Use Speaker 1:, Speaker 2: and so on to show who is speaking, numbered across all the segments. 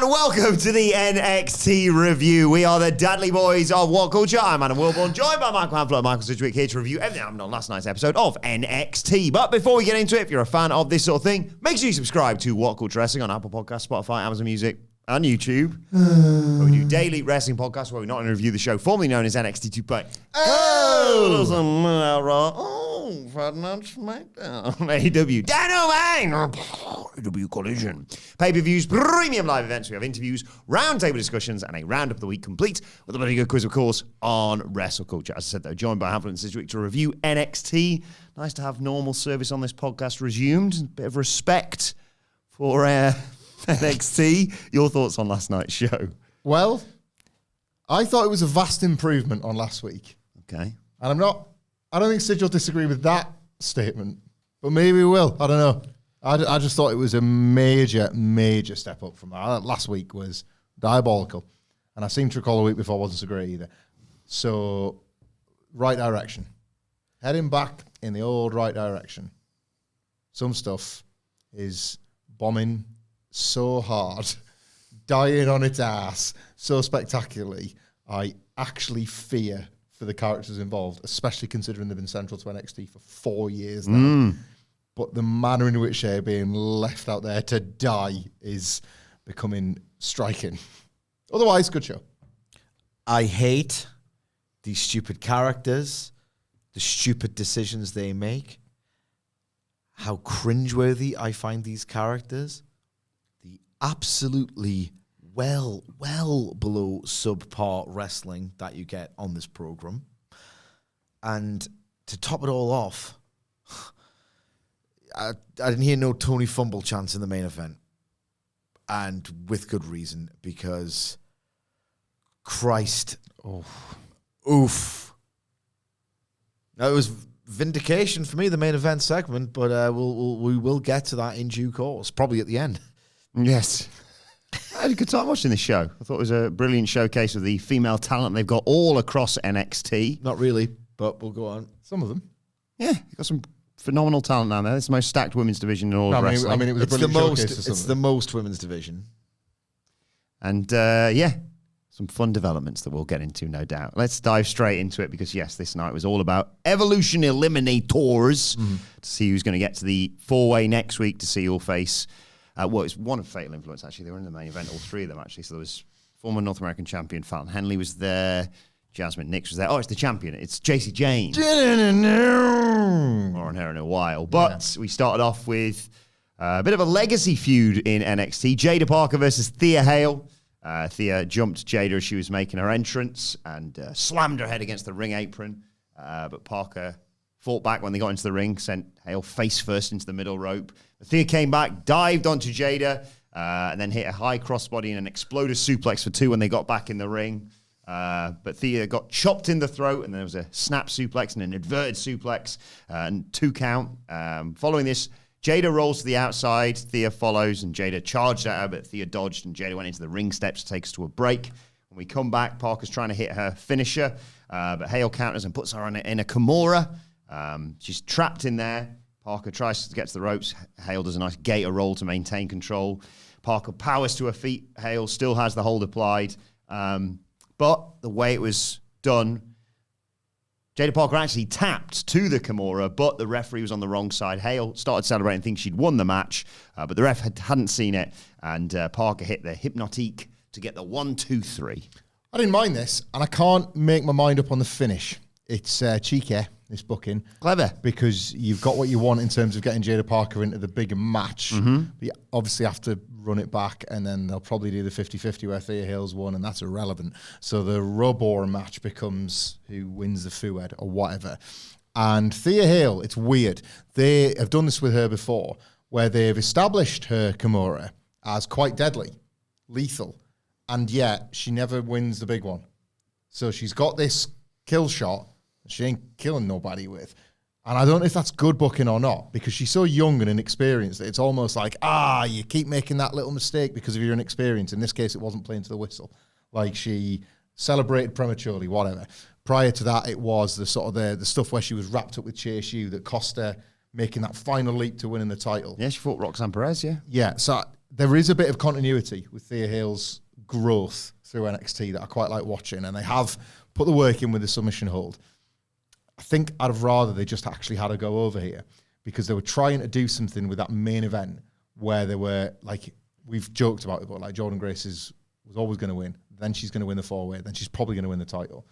Speaker 1: and welcome to the NXT review. We are the Dudley Boys of WhatCulture. I'm Adam Wilbourn, joined by Michael Hamflett and Michael Sidgwick, here to review everything that happened on last night's episode of NXT. But before we get into it, if you're a fan of this sort of thing, make sure you subscribe to WhatCulture Wrestling on Apple Podcasts, Spotify, Amazon Music, and YouTube. Where we do daily wrestling podcasts where we not only review the show formerly known as NXT 2.0. Friday Night SmackDown. AEW Dynamite. AEW Collision. Pay-per-views, premium live events. We have interviews, roundtable discussions, and a round of the week complete with a very good quiz, of course, on WrestleCulture. As I said, though, joined by Hamflett and Sidgwick to review NXT. Nice to have normal service on this podcast resumed. A bit of respect for NXT. Your thoughts on last night's show?
Speaker 2: Well, I thought it was a vast improvement on last week.
Speaker 1: Okay.
Speaker 2: And I don't think Sidge will disagree with that statement, but maybe we will. I don't know. I just thought it was a major step up from that. Last week was diabolical. And I seem to recall the week before wasn't so great either. So, right direction. Heading back in the old right direction. Some stuff is bombing so hard, dying on its ass so spectacularly, I actually fear for the characters involved, especially considering they've been central to NXT for 4 years now. But the manner in which they're being left out there to die is becoming striking. Otherwise, good show.
Speaker 3: I hate these stupid characters, the stupid decisions they make, how cringeworthy I find these characters, the absolutely well below subpar wrestling that you get on this program. And to top it all off, I didn't hear no Tony Fumble chants in the main event. And with good reason, because Christ. Oof. Now, it was vindication for me, the main event segment, but we will get to that in due course, probably at the end.
Speaker 1: Yes. I had a good time watching this show. I thought it was a brilliant showcase of the female talent they've got all across NXT.
Speaker 3: Not really, but we'll go on.
Speaker 2: Some of them.
Speaker 1: Yeah, you've got some phenomenal talent down there. It's the most stacked women's division in all of wrestling.
Speaker 2: I mean, it was a brilliant showcase.
Speaker 3: It's the most women's division.
Speaker 1: And, some fun developments that we'll get into, no doubt. Let's dive straight into it because, yes, this night was all about Evolution Eliminators to see who's going to get to the four-way next week to see who'll face... it's one of Fatal Influence, actually. They were in the main event, all three of them, actually. So there was former North American champion Fallon Henley was there. Jasmine Nix was there. Oh, it's the champion. It's JC Jane. More on her in a while. But we started off with a bit of a legacy feud in NXT. Jada Parker versus Thea Hale. Thea jumped Jada as she was making her entrance and slammed her head against the ring apron. But Parker fought back when they got into the ring, sent Hale face first into the middle rope. Thea came back, dived onto Jada, and then hit a high crossbody and an exploder suplex for two when they got back in the ring. But Thea got chopped in the throat, and there was a snap suplex and an inverted suplex, and 2 count. Following this, Jada rolls to the outside, Thea follows, and Jada charged at her, but Thea dodged, and Jada went into the ring steps to take us to a break. When we come back, Parker's trying to hit her finisher, but Hale counters and puts her in a Kimura. She's trapped in there. Parker tries to get to the ropes. Hale does a nice gator roll to maintain control. Parker powers to her feet. Hale still has the hold applied. But the way it was done, Jada Parker actually tapped to the Kimura, but the referee was on the wrong side. Hale started celebrating, thinking she'd won the match, but the ref hadn't seen it, and Parker hit the Hypnotique to get the 1, 2, 3.
Speaker 2: I didn't mind this, and I can't make my mind up on the finish. It's cheeky, this booking.
Speaker 1: Clever.
Speaker 2: Because you've got what you want in terms of getting Jada Parker into the bigger match. But you obviously have to run it back, and then they'll probably do the 50-50 where Thea Hale's won, and that's irrelevant. So the rub-or match becomes who wins the Fued or whatever. And Thea Hale, it's weird. They have done this with her before, where they've established her Kimura as quite deadly, lethal, and yet she never wins the big one. So she's got this kill shot she ain't killing nobody with. And I don't know if that's good booking or not, because she's so young and inexperienced that it's almost like, you keep making that little mistake because of your inexperience. In this case, it wasn't playing to the whistle. Like, she celebrated prematurely, whatever. Prior to that, it was the sort of the stuff where she was wrapped up with Chase U that cost her making that final leap to winning the title.
Speaker 1: Yeah, she fought Roxan Perez, yeah.
Speaker 2: Yeah, so there is a bit of continuity with Thea Hale's growth through NXT that I quite like watching, and they have put the work in with the submission hold. I think I'd have rather they just actually had her go over here, because they were trying to do something with that main event where they were, like, we've joked about it, but like Jordan Grace was always going to win. Then she's going to win the 4-way. Then she's probably going to win the title.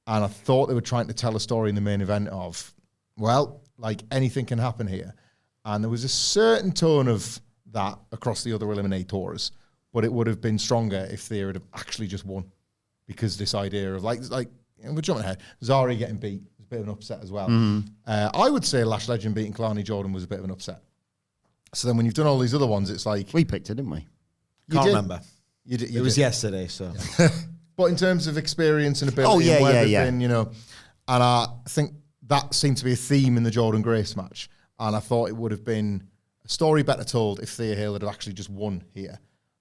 Speaker 2: And I thought they were trying to tell a story in the main event of, well, like, anything can happen here. And there was a certain tone of that across the other eliminators, but it would have been stronger if Thea had actually just won, because this idea of, like we're jumping ahead, Zarya getting beat was a bit of an upset as well. I would say Lash Legend beating Kehlani Jordan was a bit of an upset. So then when you've done all these other ones, it's like...
Speaker 1: We picked it, didn't we?
Speaker 3: Can't remember.
Speaker 2: You did.
Speaker 3: It was yesterday, so...
Speaker 2: Yeah. But in terms of experience and ability and where they've been, you know, and I think that seemed to be a theme in the Jordan Grace match. And I thought it would have been a story better told if Thea Hale had actually just won here.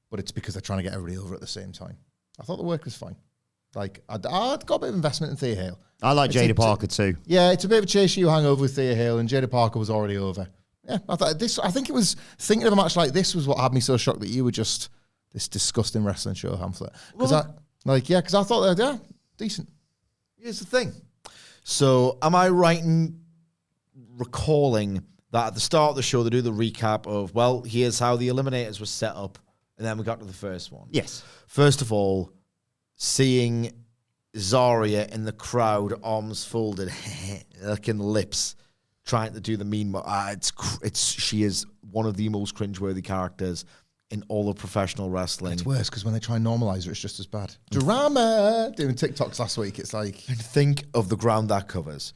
Speaker 2: But it's because they're trying to get everybody over at the same time. I thought the work was fine. Like, I'd got a bit of investment in Thea Hale.
Speaker 1: I like Jada Parker too.
Speaker 2: Yeah, it's a bit of a chase you hangover with Thea Hale, and Jada Parker was already over. Yeah, I think it was, thinking of a match like this was what had me so shocked that you were just this disgusting wrestling show, Hamflett. Because I thought they were decent.
Speaker 3: Here's the thing. So, am I right in recalling that at the start of the show, they do the recap of, well, here's how the Eliminators were set up, and then we got to the first one?
Speaker 1: Yes.
Speaker 3: First of all, seeing Zarya in the crowd, arms folded, licking lips, trying to do the meme. She is one of the most cringeworthy characters in all of professional wrestling.
Speaker 2: It's worse because when they try and normalise her, it's just as bad. Drama! Doing TikToks last week, it's like...
Speaker 3: And think of the ground that covers.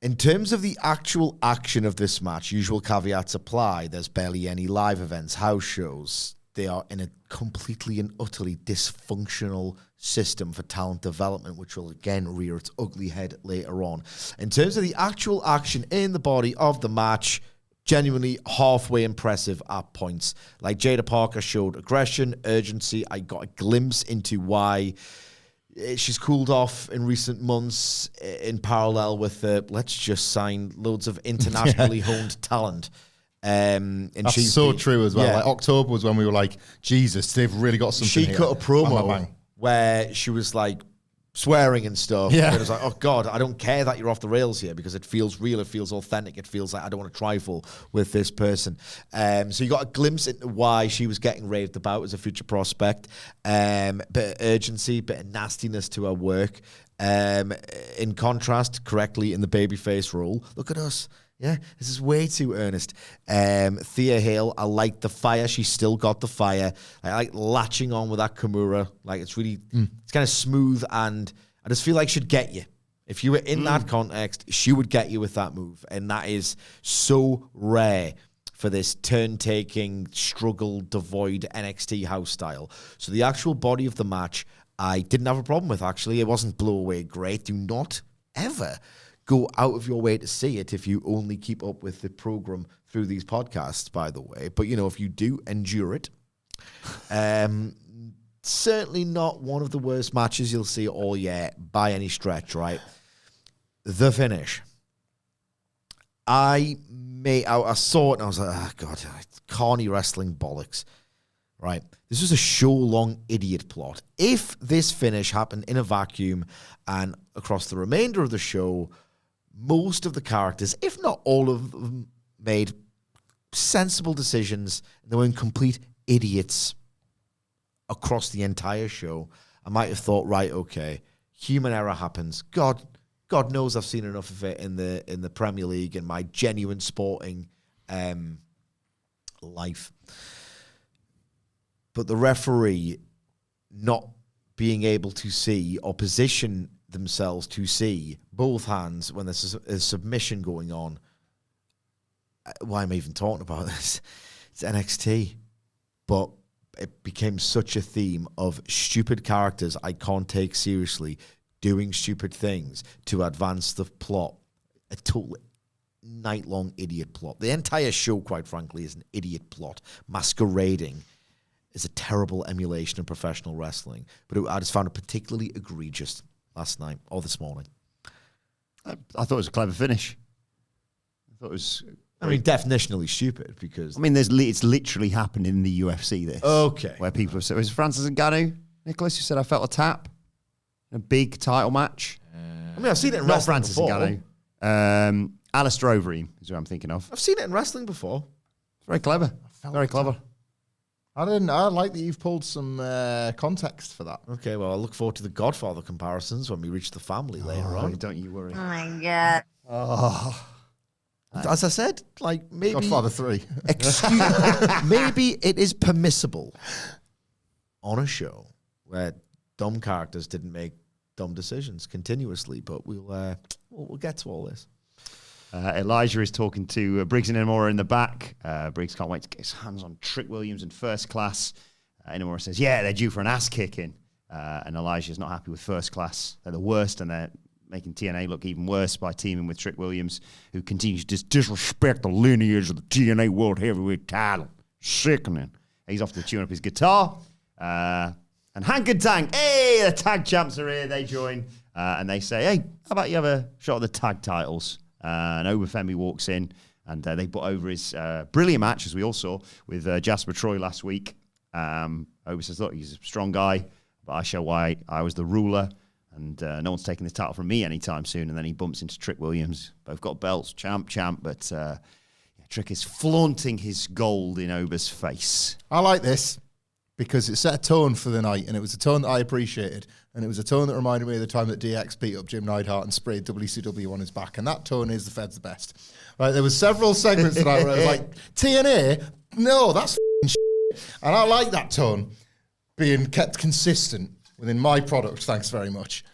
Speaker 3: In terms of the actual action of this match, usual caveats apply. There's barely any live events, house shows. They are in a completely and utterly dysfunctional system for talent development, which will again rear its ugly head later on. In terms of the actual action in the body of the match, genuinely halfway impressive at points. Like, Jada Parker showed aggression, urgency. I got a glimpse into why she's cooled off in recent months in parallel with let's just sign loads of internationally honed talent. And
Speaker 2: that's so true as well. Yeah. Like, October was when we were like, Jesus, they've really got something.
Speaker 3: She cut a promo where she was like swearing and stuff.
Speaker 2: Yeah.
Speaker 3: It was like, oh God, I don't care that you're off the rails here, because it feels real, it feels authentic, it feels like I don't want to trifle with this person. So you got a glimpse into why she was getting raved about as a future prospect. Bit of urgency, bit of nastiness to her work. In contrast, correctly in the babyface role, look at us. Yeah, this is way too earnest. Thea Hale, I like the fire. She's still got the fire. I like latching on with that Kimura. Like, it's really, it's kind of smooth, and I just feel like she'd get you. If you were in that context, she would get you with that move. And that is so rare for this turn-taking, struggle-devoid NXT house style. So the actual body of the match, I didn't have a problem with, actually. It wasn't blow away great. Do not ever go out of your way to see it if you only keep up with the program through these podcasts, by the way. But, you know, if you do endure it, certainly not one of the worst matches you'll see all year by any stretch, right? The finish. I saw it and I was like, oh, God, carny wrestling bollocks, right? This was a show-long idiot plot. If this finish happened in a vacuum and across the remainder of the show, most of the characters, if not all of them, made sensible decisions. They weren't complete idiots across the entire show. I might have thought, right, okay, human error happens. God knows I've seen enough of it in the Premier League and my genuine sporting life. But the referee not being able to see or position themselves to see both hands when there's a submission going on. Why am I even talking about this? It's NXT. But it became such a theme of stupid characters I can't take seriously doing stupid things to advance the plot. A total night-long idiot plot. The entire show, quite frankly, is an idiot plot masquerading as a terrible emulation of professional wrestling. But I just found it particularly egregious last night or this morning.
Speaker 1: I thought it was a clever finish. I thought it was
Speaker 3: I mean, definitionally stupid because...
Speaker 1: I mean, it's literally happened in the UFC, this.
Speaker 3: Okay.
Speaker 1: Where people have said, was it Francis Ngannou, Nicholas, who said, I felt a tap in a big title match?
Speaker 3: I mean, I've seen it in
Speaker 1: Not
Speaker 3: wrestling
Speaker 1: Francis
Speaker 3: before.
Speaker 1: Ngannou. Alistair Overeem is who I'm thinking of.
Speaker 3: I've seen it in wrestling before.
Speaker 1: Very clever. Very clever.
Speaker 2: I like that you've pulled some context for that.
Speaker 3: Okay, well, I look forward to the Godfather comparisons when we reach the family later on.
Speaker 1: Don't you worry.
Speaker 4: Oh my God.
Speaker 1: Oh.
Speaker 3: As I said, like maybe...
Speaker 2: Godfather 3.
Speaker 3: Maybe it is permissible on a show where dumb characters didn't make dumb decisions continuously, but we'll get to all this.
Speaker 1: Elijah is talking to Briggs and Inamura in the back. Briggs can't wait to get his hands on Trick Williams in first class. Inamura says, yeah, they're due for an ass kicking. And Elijah's not happy with first class. They're the worst, and they're making TNA look even worse by teaming with Trick Williams, who continues to disrespect the lineage of the TNA World Heavyweight title. Sickening. He's off to tune up his guitar. And Hank and Tank, hey, the tag champs are here. They join. And they say, hey, how about you have a shot at the tag titles? And Obafemi walks in, and they put over his brilliant match, as we all saw, with Jasper Troy last week. Oba says, look, he's a strong guy, but I show why I was the ruler, and no one's taking the title from me anytime soon. And then he bumps into Trick Williams. Both got belts, champ, but Trick is flaunting his gold in Oba's face.
Speaker 2: I like this because it set a tone for the night, and it was a tone that I appreciated, and it was a tone that reminded me of the time that DX beat up Jim Neidhart and sprayed WCW on his back, and that tone is the Fed's the best. Right, there was several segments tonight where I was like, TNA? No, that's shit. And I like that tone being kept consistent within my product, thanks very much.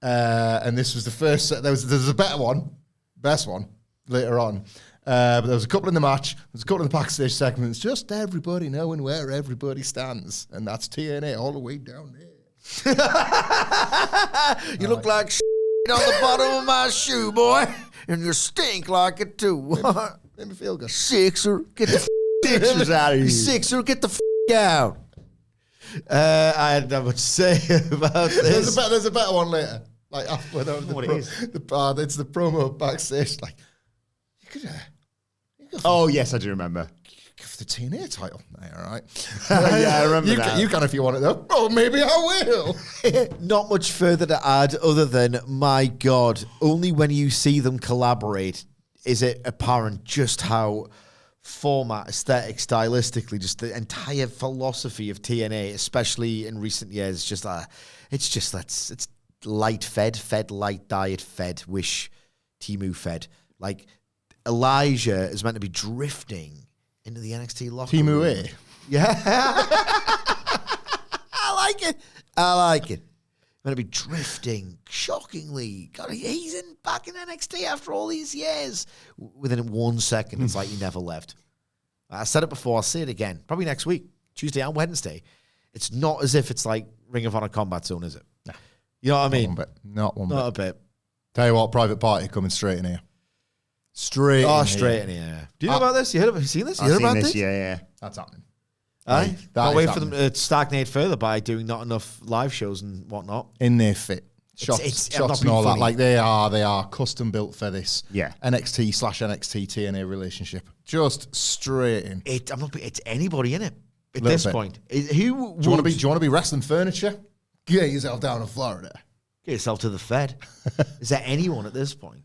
Speaker 2: And this was the first set. There's a better one, best one, later on. But there was a couple in the match. There was a couple in the backstage segments. Just everybody knowing where everybody stands. And that's TNA all the way down there.
Speaker 3: You look like shit on the bottom of my shoe, boy. And you stink like it too.
Speaker 2: Made me feel good.
Speaker 3: Sixer, get the
Speaker 1: Sixers out of here.
Speaker 3: Sixer, get the out. I had not much to say about this.
Speaker 2: There's a better one later. Like after
Speaker 1: What it is?
Speaker 2: It's the promo backstage. Like you could
Speaker 1: Oh, yes, I do remember.
Speaker 2: give the TNA title. All right.
Speaker 1: Yeah, I remember that.
Speaker 2: You can if you want it though. Oh, maybe I will.
Speaker 3: Not much further to add other than, my God, only when you see them collaborate is it apparent just how format, aesthetic, stylistically, just the entire philosophy of TNA, especially in recent years, it's light fed, light diet fed, wish Timu fed. Like, Elijah is meant to be drifting into the NXT locker room.
Speaker 2: Timu A.
Speaker 3: Yeah. I like it. Meant to be drifting, shockingly. God, he's back in NXT after all these years. Within 1 second, it's like he never left. I said it before, I'll say it again. Probably next week, Tuesday and Wednesday. It's not as if it's like Ring of Honor Combat Zone, is it?
Speaker 2: No.
Speaker 3: You know what I mean?
Speaker 2: Not one bit.
Speaker 3: Not a bit.
Speaker 2: Tell you what, Private Party coming straight in here. Straight
Speaker 3: In here. Do you know about this? Have you seen this? You
Speaker 1: I've
Speaker 3: heard
Speaker 1: seen
Speaker 3: about
Speaker 1: this,
Speaker 3: this?
Speaker 1: yeah.
Speaker 2: That's happening.
Speaker 3: Aye.
Speaker 2: That
Speaker 3: Can't
Speaker 2: is
Speaker 3: wait for them
Speaker 2: happening.
Speaker 3: to stagnate further by doing not enough live shows and whatnot.
Speaker 2: In their fit.
Speaker 3: I'm
Speaker 2: Shots
Speaker 3: not
Speaker 2: and
Speaker 3: being
Speaker 2: all that.
Speaker 3: funny.
Speaker 2: Like they are custom built for this.
Speaker 1: Yeah.
Speaker 2: NXT/NXT TNA relationship. Just straight in.
Speaker 3: It's anybody in it at
Speaker 2: Little
Speaker 3: this
Speaker 2: bit.
Speaker 3: point. Who
Speaker 2: Do you want to be wrestling furniture? Get yourself down in Florida.
Speaker 3: Get yourself to the Fed. Is there anyone at this point?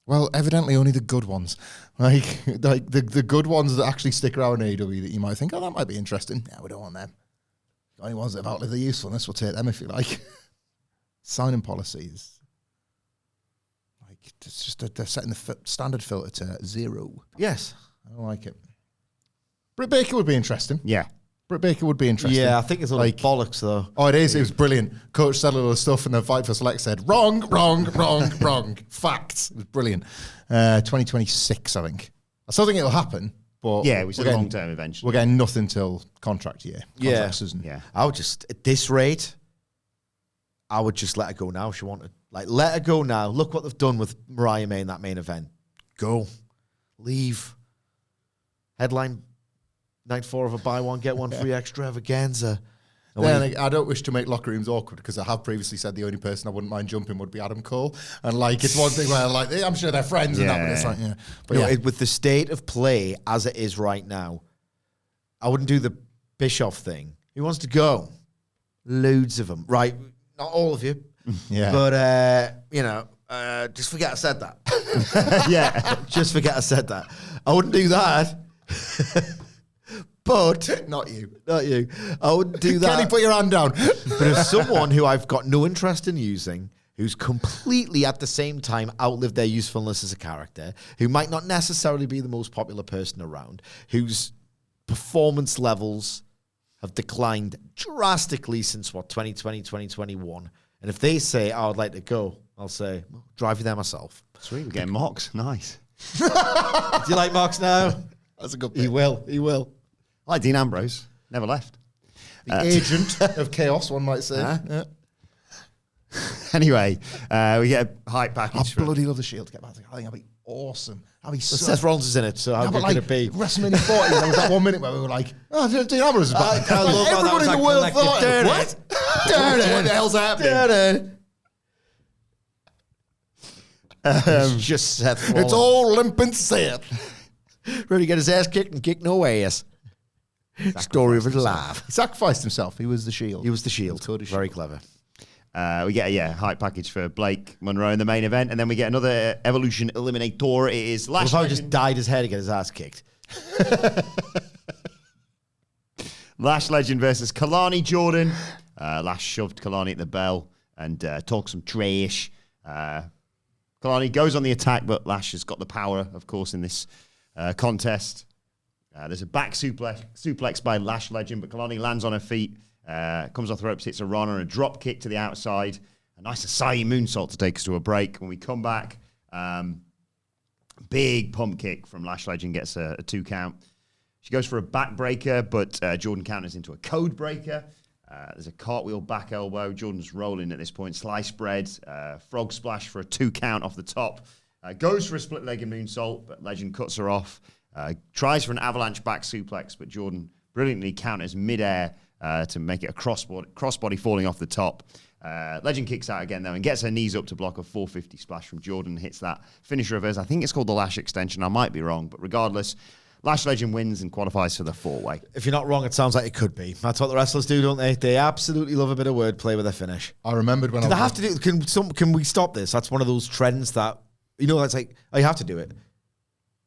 Speaker 2: Well, evidently only the good ones. Like the good ones that actually stick around in AEW that you might think, oh, that might be interesting. No, we don't want them. The only ones that have outlived their usefulness, we'll take them if you like. Signing policies. Like, it's just they're setting the standard filter to 0.
Speaker 3: Yes.
Speaker 2: I don't like it. Britt Baker would be interesting.
Speaker 1: Yeah.
Speaker 2: Britt Baker would be interesting.
Speaker 3: Yeah, I think it's all like bollocks, though.
Speaker 2: Oh, it is. It was brilliant. Coach said a little stuff, and then Fight for Select said, wrong. Facts. It was brilliant. 2026, I think. I still think it'll happen, but
Speaker 1: Yeah, we said long term eventually.
Speaker 2: We're getting nothing till contract year.
Speaker 3: Yeah.
Speaker 2: Contract season.
Speaker 1: Yeah.
Speaker 3: I would just, at this rate, I would just let her go now if she wanted. Like, let her go now. Look what they've done with Mariah May in that main event. Go. Leave. Headline night 4 of a buy one, get one free extravaganza.
Speaker 2: I don't wish to make locker rooms awkward because I have previously said the only person I wouldn't mind jumping would be Adam Cole. And like, it's one thing where like, I'm sure they're friends and that, but it's like, yeah. But
Speaker 3: with the state of play as it is right now, I wouldn't do the Bischoff thing. Who wants to go? Loads of them. Right. Not all of you.
Speaker 2: Yeah.
Speaker 3: But, just forget I said that.
Speaker 1: Yeah.
Speaker 3: Just forget I said that. I wouldn't do that. But
Speaker 2: Not you.
Speaker 3: I wouldn't do that.
Speaker 2: Kenny, put your hand down.
Speaker 3: But if someone who I've got no interest in using, who's completely at the same time outlived their usefulness as a character, who might not necessarily be the most popular person around, whose performance levels have declined drastically since 2020, 2021. And if they say, I would like to go, I'll say, well, drive you there myself.
Speaker 1: Sweet, we're getting Mox. Nice.
Speaker 3: Do you like Marks now?
Speaker 2: That's a good
Speaker 3: He
Speaker 2: bit.
Speaker 3: will.
Speaker 1: I like Dean Ambrose. Never left.
Speaker 2: The agent of chaos, one might say. Yeah.
Speaker 1: Anyway, we get a hype
Speaker 2: I
Speaker 1: package.
Speaker 2: bloody love the Shield to get back. I think that'd be awesome. That'd be so...
Speaker 3: Seth Rollins is in it, so how good could it be?
Speaker 2: WrestleMania 40, there was that 1 minute where we were like, oh, Dean Ambrose is back.
Speaker 3: I love how that
Speaker 2: Everybody
Speaker 3: was
Speaker 2: in the
Speaker 3: like
Speaker 2: world
Speaker 3: collective
Speaker 2: thought,
Speaker 3: dirty.
Speaker 2: what? What the hell's happening?
Speaker 3: It's just Seth Rollins.
Speaker 2: It's all limp and Seth.
Speaker 3: Ready to get his ass kicked and kick no ass. Story of his life.
Speaker 2: He sacrificed himself. He was the Shield.
Speaker 3: He was the Shield.
Speaker 2: Cody
Speaker 3: Very clever.
Speaker 1: We get a hype package for Blake Monroe in the main event, and then we get another Evolution Eliminator. It is Lash.
Speaker 3: Well, if I just dyed his head to get his ass kicked.
Speaker 1: Lash Legend versus Kehlani Jordan. Lash shoved Kehlani at the bell and talked some trash. Kehlani goes on the attack, but Lash has got the power, of course, in this contest. There's a back suplex by Lash Legend, but Kehlani lands on her feet, comes off the ropes, hits a run on a drop kick to the outside. A nice Asai moonsault to take us to a break. When we come back, big pump kick from Lash Legend, gets a 2 count. She goes for a backbreaker, but Jordan counters into a code breaker. There's a cartwheel back elbow. Jordan's rolling at this point. Slice spread, frog splash for a 2 count off the top. Goes for a split-legged moonsault, but Legend cuts her off. Tries for an avalanche back suplex, but Jordan brilliantly counters midair to make it a crossbody falling off the top. Legend kicks out again, though, and gets her knees up to block a 450 splash from Jordan. Hits that finisher of hers. I think it's called the Lash extension. I might be wrong, but regardless, Lash Legend wins and qualifies for the 4-way.
Speaker 3: If you're not wrong, it sounds like it could be. That's what the wrestlers do, don't they? They absolutely love a bit of wordplay with their finish.
Speaker 2: I remembered when
Speaker 3: Do they have to do? Can we stop this? That's one of those trends that it's like, oh, you have to do it.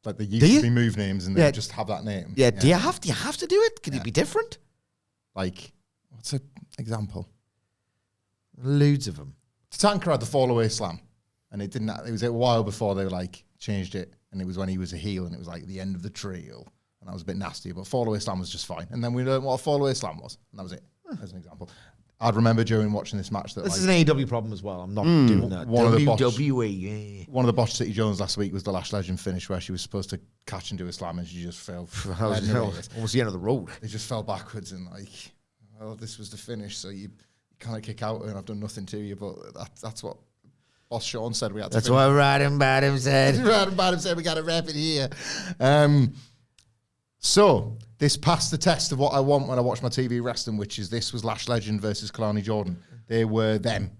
Speaker 2: Like they used to be move names and they just have that name.
Speaker 3: Yeah. Do you have to do it? Can it be different?
Speaker 2: Like, what's an example?
Speaker 3: Loads of them.
Speaker 2: Tatanka had the fall away slam, and it didn't. It was a while before they like changed it, and it was when he was a heel, and it was like the end of the trio, and that was a bit nasty. But fall away slam was just fine, and then we learned what a fall away slam was, and that was it. As an example, I'd remember during watching this match that
Speaker 3: this is an AEW problem as well. I'm not doing that.
Speaker 2: One of the
Speaker 3: WWE.
Speaker 2: One of the botched City Jones last week was the Lash Legend finish where she was supposed to catch and do a slam, and she just fell.
Speaker 3: Almost the end of the road.
Speaker 2: They just fell backwards and like, well, this was the finish, so you kind of kick out and I've done nothing to you, but that's what Boss Sean said we had to
Speaker 3: That's
Speaker 2: finish.
Speaker 3: what Rodham Bottom said.
Speaker 2: Rodham Bottom said we got to wrap it here. So this passed the test of what I want when I watch my TV wrestling, which is this was Lash Legend versus Kehlani Jordan. They were them.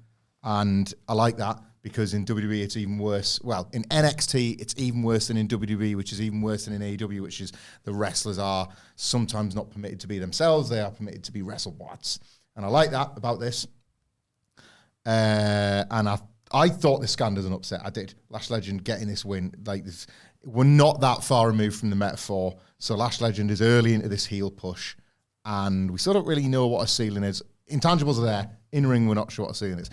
Speaker 2: And I like that because in WWE it's even worse. Well, in NXT it's even worse than in WWE, which is even worse than in AEW, which is the wrestlers are sometimes not permitted to be themselves. They are permitted to be wrestlebots. And I like that about this. And I thought this scanned as an upset. I did. Lash Legend getting this win. Like this, we're not that far removed from the metaphor. So Lash Legend is early into this heel push. And we still don't really know what a ceiling is. Intangibles are there. In ring, we're not sure what a ceiling is.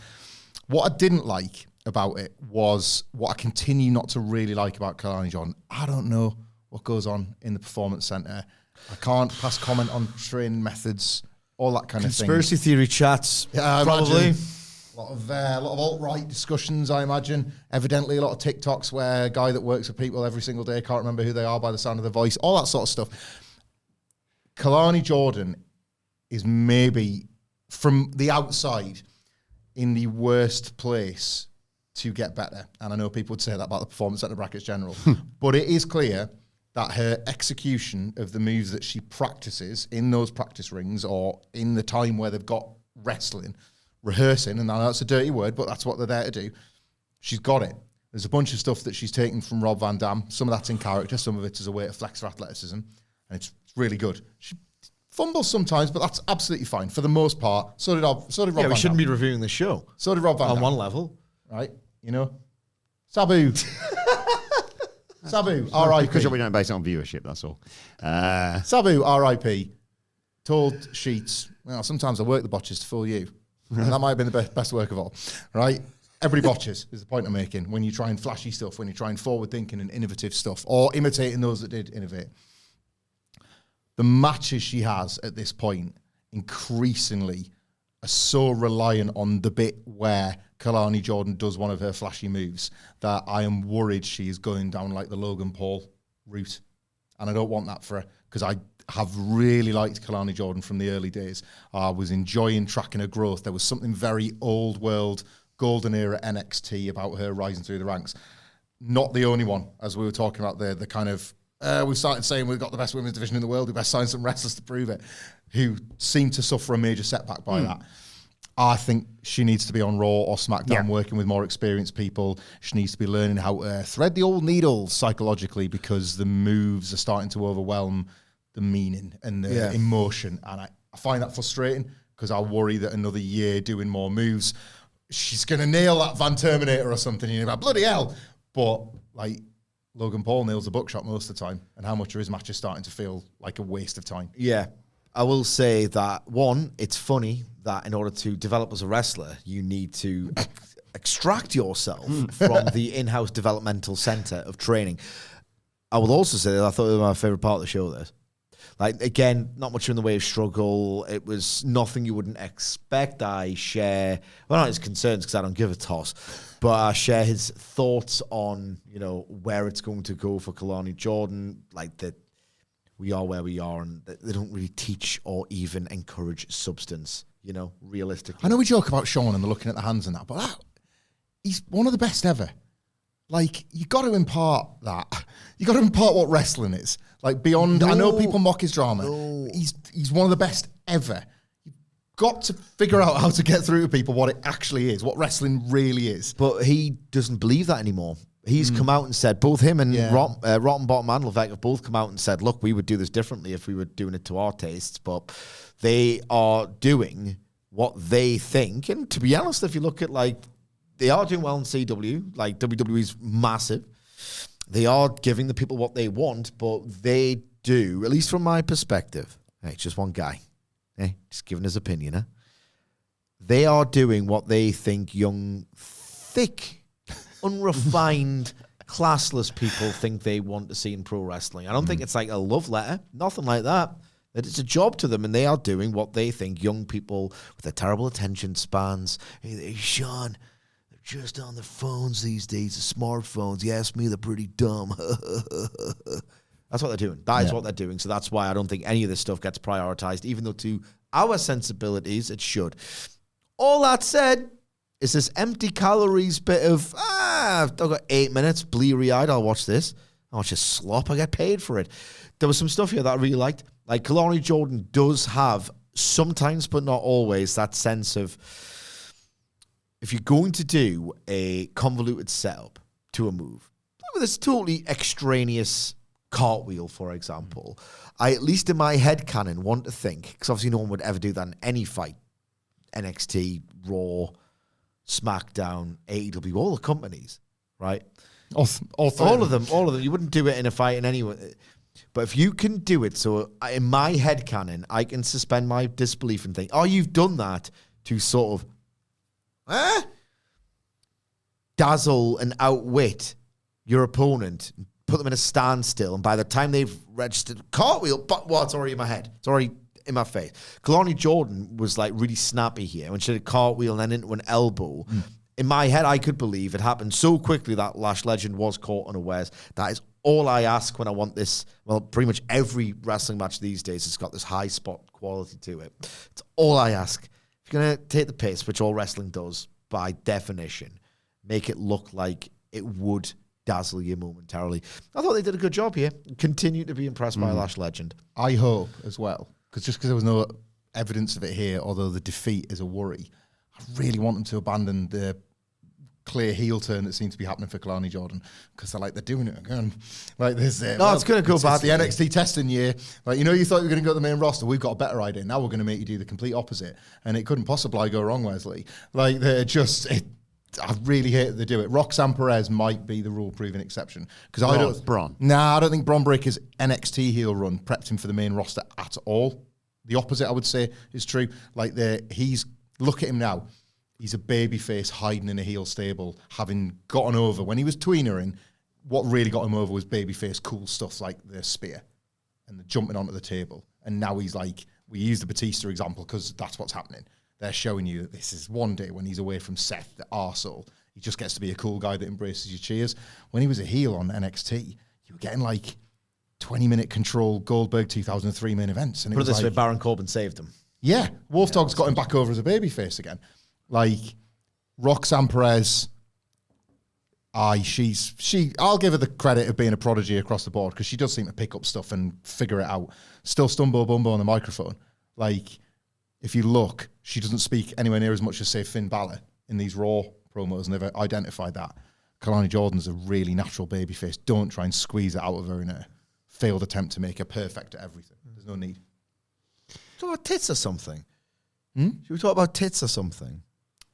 Speaker 2: What I didn't like about it was what I continue not to really like about Kehlani Jordan. I don't know what goes on in the Performance Center. I can't pass comment on training methods, all that kind of thing.
Speaker 3: Conspiracy theory chats,
Speaker 2: yeah,
Speaker 3: probably.
Speaker 2: A lot of alt-right discussions, I imagine. Evidently, a lot of TikToks where a guy that works with people every single day can't remember who they are by the sound of their voice, all that sort of stuff. Kehlani Jordan is maybe, from the outside, in the worst place to get better. And I know people would say that about the Performance Center brackets general. But it is clear that her execution of the moves that she practices in those practice rings or in the time where they've got wrestling, rehearsing, and I know that's a dirty word, but that's what they're there to do, she's got it. There's a bunch of stuff that she's taken from Rob Van Dam. Some of that's in character, some of it is a way to flex her athleticism, and it's really good. She fumbles sometimes, but that's absolutely fine. For the most part, so did Rob Van Dam.
Speaker 3: We shouldn't be reviewing the show.
Speaker 2: So did Rob Van Dam.
Speaker 3: On one level.
Speaker 2: Right? You know? Sabu. Sabu, R.I.P.
Speaker 1: Because we don't base it on viewership, that's all.
Speaker 2: Sabu, R.I.P. told Sheets, well, sometimes I work the botches to fool you. And that might have been the best work of all, right? Everybody botches is the point I'm making when you try and flashy stuff, when you try and forward-thinking and innovative stuff, or imitating those that did innovate. The matches she has at this point increasingly are so reliant on the bit where Kehlani Jordan does one of her flashy moves that I am worried she is going down like the Logan Paul route. And I don't want that for her, because I have really liked Kehlani Jordan from the early days. I was enjoying tracking her growth. There was something very old world, golden era NXT about her rising through the ranks. Not the only one, as we were talking about the kind of, we started saying we've got the best women's division in the world, we best sign some wrestlers to prove it, who seemed to suffer a major setback by that. I think she needs to be on Raw or SmackDown working with more experienced people. She needs to be learning how to thread the old needle psychologically, because the moves are starting to overwhelm the meaning and the emotion. And I find that frustrating, because I worry that another year doing more moves, she's going to nail that Van Terminator or something. And you're like, bloody hell. But like Logan Paul nails the buckshot most of the time. And how much of his match is starting to feel like a waste of time.
Speaker 3: Yeah. I will say that, one, it's funny that in order to develop as a wrestler, you need to extract yourself from the in-house developmental center of training. I will also say that I thought it was my favorite part of the show, this. Like, again, not much in the way of struggle. It was nothing you wouldn't expect. I share, well, not his concerns, because I don't give a toss, but I share his thoughts on, you know, where it's going to go for Kehlani Jordan, like that. We are where we are, and they don't really teach or even encourage substance, you know, realistically.
Speaker 2: I know we joke about Sean and the looking at the hands and that, but he's one of the best ever. Like, you got to impart that. You got to impart what wrestling is. Like, beyond, I know people mock his drama. No. He's one of the best ever. You've got to figure out how to get through to people what it actually is, what wrestling really is.
Speaker 3: But he doesn't believe that anymore. He's come out and said, both him and Rotten Bottom and Levesque have both come out and said, look, we would do this differently if we were doing it to our tastes, but they are doing what they think. And to be honest, if you look at, like, they are doing well in CW, like WWE's massive. They are giving the people what they want, but they do, at least from my perspective, hey, it's just one guy, just giving his opinion, they are doing what they think young, thick, unrefined, classless people think they want to see in pro wrestling. I don't think it's like a love letter, nothing like that. That it's a job to them, and they are doing what they think young people with their terrible attention spans. Hey, Sean, they're just on their phones these days, the smartphones. You ask me, they're pretty dumb. That's what they're doing. That is what they're doing. So that's why I don't think any of this stuff gets prioritized, even though to our sensibilities, it should. All that said, it's this empty calories bit of, I've got 8 minutes, bleary-eyed, I'll watch this. I'll watch this slop, I get paid for it. There was some stuff here that I really liked. Like, Kehlani Jordan does have, sometimes but not always, that sense of, if you're going to do a convoluted setup to a move, with this totally extraneous cartwheel, for example, I, at least in my head canon, want to think, because obviously no one would ever do that in any fight, NXT, Raw, SmackDown, AEW, all the companies, right?
Speaker 2: All of them.
Speaker 3: You wouldn't do it in a fight in anyone. But if you can do it, so in my head canon, I can suspend my disbelief and think, oh, you've done that to sort of dazzle and outwit your opponent, put them in a standstill, and by the time they've registered cartwheel, but it's already in my head. It's already in my face. Kehlani Jordan was like really snappy here when she did a cartwheel and then into an elbow. In my head, I could believe it happened so quickly that Lash Legend was caught unawares. That is all I ask when I want this. Well, pretty much every wrestling match these days has got this high spot quality to it. It's all I ask. If you're going to take the piss, which all wrestling does by definition, make it look like it would dazzle you momentarily. I thought they did a good job here. Continue to be impressed by Lash Legend.
Speaker 2: I hope as well, because there was no evidence of it here, although the defeat is a worry, I really want them to abandon the clear heel turn that seems to be happening for Kehlani Jordan, because they're doing it again. This.
Speaker 3: It's going to go bad.
Speaker 2: It's the NXT testing year. You thought you were going to go to the main roster. We've got a better idea. Now we're going to make you do the complete opposite, and it couldn't possibly go wrong, Wesley. They're just. I really hate that they do it. Roxan Perez might be the rule-proving exception, because I don't.
Speaker 1: Braun.
Speaker 2: I don't think Bron Breakker's NXT heel run prepped him for the main roster at all. The opposite, I would say, is true. Look at him now. He's a babyface hiding in a heel stable, having gotten over. When he was tweenering, what really got him over was babyface cool stuff like the spear and the jumping onto the table. And now he's we use the Batista example because that's what's happening. They're showing you that this is one day when he's away from Seth, the arsehole. He just gets to be a cool guy that embraces your cheers. When he was a heel on NXT, you were getting 20-minute control Goldberg 2003 main events. And it was
Speaker 3: Baron Corbin saved him.
Speaker 2: Yeah, Wolf Dog's got him back over as a babyface again. Roxanne Perez, I'll give her the credit of being a prodigy across the board, because she does seem to pick up stuff and figure it out. Still Stumbo Bumbo on the microphone. If you look, she doesn't speak anywhere near as much as, say, Finn Balor in these Raw promos, and they've identified that. Kehlani Jordan's a really natural babyface. Don't try and squeeze it out of her in a failed attempt to make her perfect at everything. There's no need.
Speaker 3: Talk about tits or something. Should we talk about tits or something?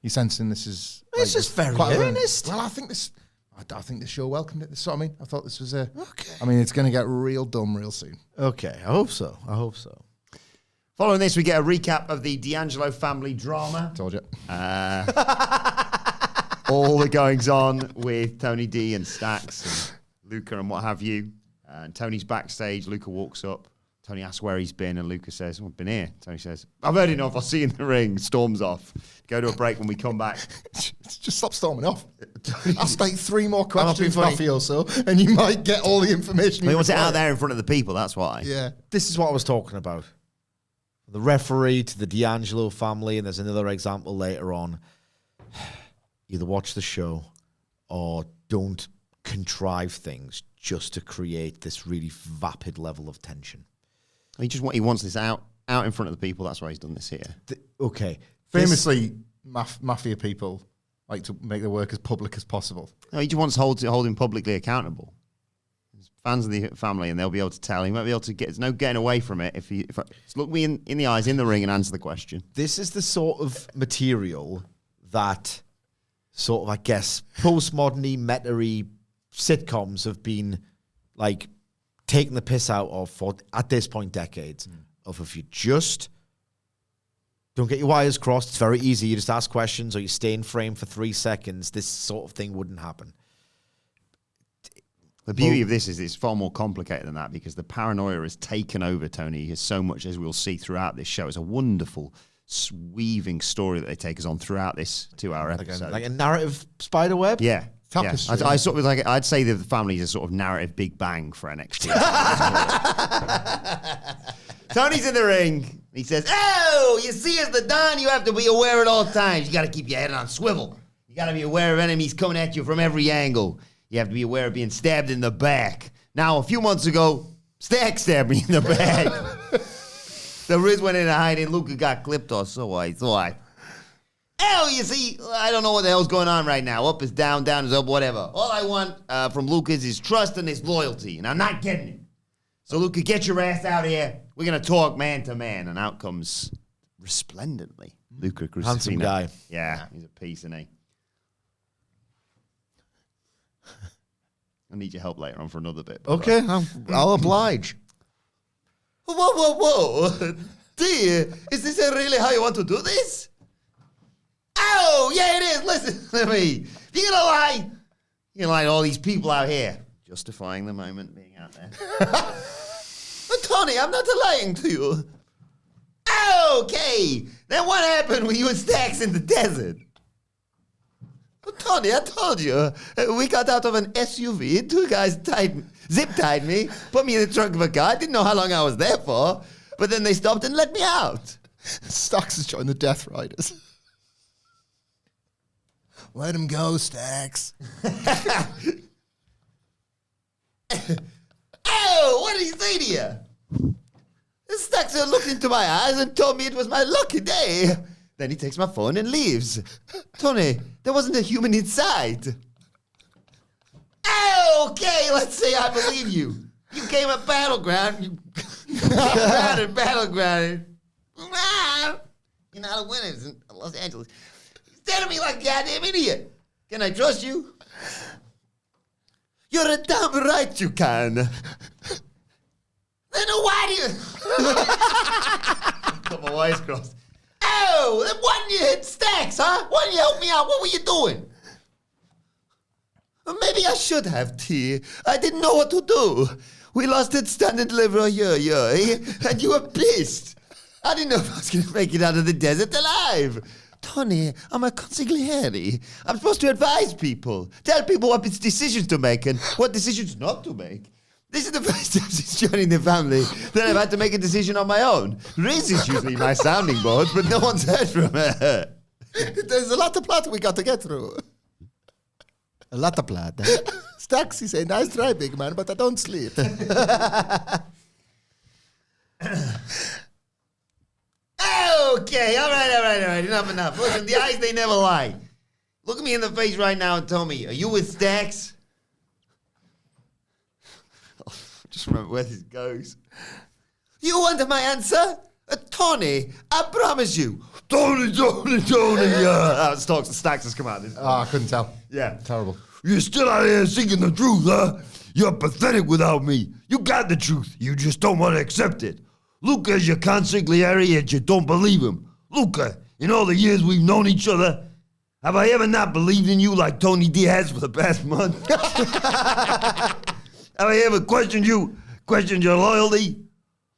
Speaker 2: You sensing this is?
Speaker 3: It's just very earnest.
Speaker 2: Well, I think the show welcomed it. That's what I mean. I thought this was
Speaker 3: okay.
Speaker 2: I mean, it's going to get real dumb real soon.
Speaker 3: Okay, I hope so.
Speaker 1: Following this, we get a recap of the D'Angelo family drama.
Speaker 2: Told you.
Speaker 1: All the goings on with Tony D and Stax and Luca and what have you. And Tony's backstage. Luca walks up. Tony asks where he's been, and Luca says, I've been here. Tony says, I've heard enough. I'll see you in the ring. Storms off. Go to a break when we come back.
Speaker 2: Just stop storming off. Ask 3 more questions, Buffy, or so, and you might get all the information.
Speaker 1: He wants it out there in front of the people, that's why.
Speaker 2: Yeah.
Speaker 3: This is what I was talking about. The referee to the D'Angelo family, and there's another example later on. Either watch the show or don't contrive things just to create this really vapid level of tension.
Speaker 1: He wants this out in front of the people. That's why he's done this here.
Speaker 3: Okay.
Speaker 2: Famously, mafia people like to make their work as public as possible.
Speaker 1: No, he just wants to hold him publicly accountable. He's fans of the family, and they'll be able to tell. He won't be able to get. There's no getting away from it if look me in the eyes in the ring and answer the question.
Speaker 3: This is the sort of material that sort of, I guess, postmodern-y, meta-y sitcoms have been taking the piss out of for, at this point, decades. Of if you just don't get your wires crossed, it's very easy. You just ask questions or you stay in frame for 3 seconds. This sort of thing wouldn't happen.
Speaker 1: The beauty of this is it's far more complicated than that, because the paranoia has taken over Tony as so much, as we'll see throughout this show. It's a wonderful, weaving story that they take us on throughout this 2-hour episode.
Speaker 3: Like a narrative spider web?
Speaker 1: Yeah.
Speaker 2: Tapestry.
Speaker 1: I sort of I'd say the family's a sort of narrative Big Bang for NXT. Tony's in the ring. He says, "Oh, you see, as the Don, you have to be aware at all times. You got to keep your head on swivel. You got to be aware of enemies coming at you from every angle. You have to be aware of being stabbed in the back. Now, a few months ago, Stack stabbed me in the back. The Riz went into hiding. Luca got clipped off, so I thought. Oh, you see, I don't know what the hell's going on right now. Up is down, down is up, whatever. All I want from Luca is his trust and his loyalty, and I'm not getting it. So, Luca, get your ass out here. We're going to talk man to man." And out comes resplendently Luca Cruz.
Speaker 3: Handsome guy.
Speaker 1: Yeah, he's a piece, isn't he? I need your help later on for another bit.
Speaker 3: Okay, I'll oblige.
Speaker 1: Whoa. Dear, is this really how you want to do this? Oh, yeah, it is. Listen to me. You're going to lie. You're lying to all these people out here. Justifying the moment being out there. But Tony, I'm not lying to you. Okay. Then what happened when you and Stax in the desert? But Tony, I told you. We got out of an SUV. 2 guys zip-tied me, put me in the trunk of a car. I didn't know how long I was there for. But then they stopped and let me out.
Speaker 2: Stax has joined the Death Riders. Let him go, Stax.
Speaker 1: Oh, what did he say to you? This Staxer looked into my eyes and told me it was my lucky day. Then he takes my phone and leaves. Tony, there wasn't a human inside. Oh, okay, let's say I believe you. You came at Battleground. You Battleground. You're not a winner in Los Angeles. You stared at me like a goddamn idiot. Can I trust you? You're a damn right you can. Then why do you... Got my wires crossed. Oh, then why didn't you hit Stacks, huh? Why didn't you help me out? What were you doing? Well, maybe I should have, T. I didn't know what to do. We lost at Stand and Deliver a year, and you were pissed. I didn't know if I was going to make it out of the desert alive. Tony, I'm a consigliere. I'm supposed to advise people, tell people what decisions to make and what decisions not to make. This is the first time since joining the family that I've had to make a decision on my own. Riz is usually my sounding board, but no one's heard from her. There's a lot of plot we got to get through.
Speaker 3: A lot of blood.
Speaker 1: Stacks, he say, nice try, big man, but I don't sleep. Okay, all right. Enough. Listen, the eyes, they never lie. Look at me in the face right now and tell me, are you with Stacks? Just remember where this goes. You wanted my answer? Tony, I promise you. Tony, yeah. Stacks has come out.
Speaker 2: I couldn't tell.
Speaker 1: Yeah.
Speaker 2: Terrible.
Speaker 4: You're still out here seeking the truth, huh? You're pathetic without me. You got the truth. You just don't want to accept it. Luca's your consigliere and you don't believe him. Luca, in all the years we've known each other, have I ever not believed in you like Tony Diaz for the past month? Have I ever questioned your loyalty?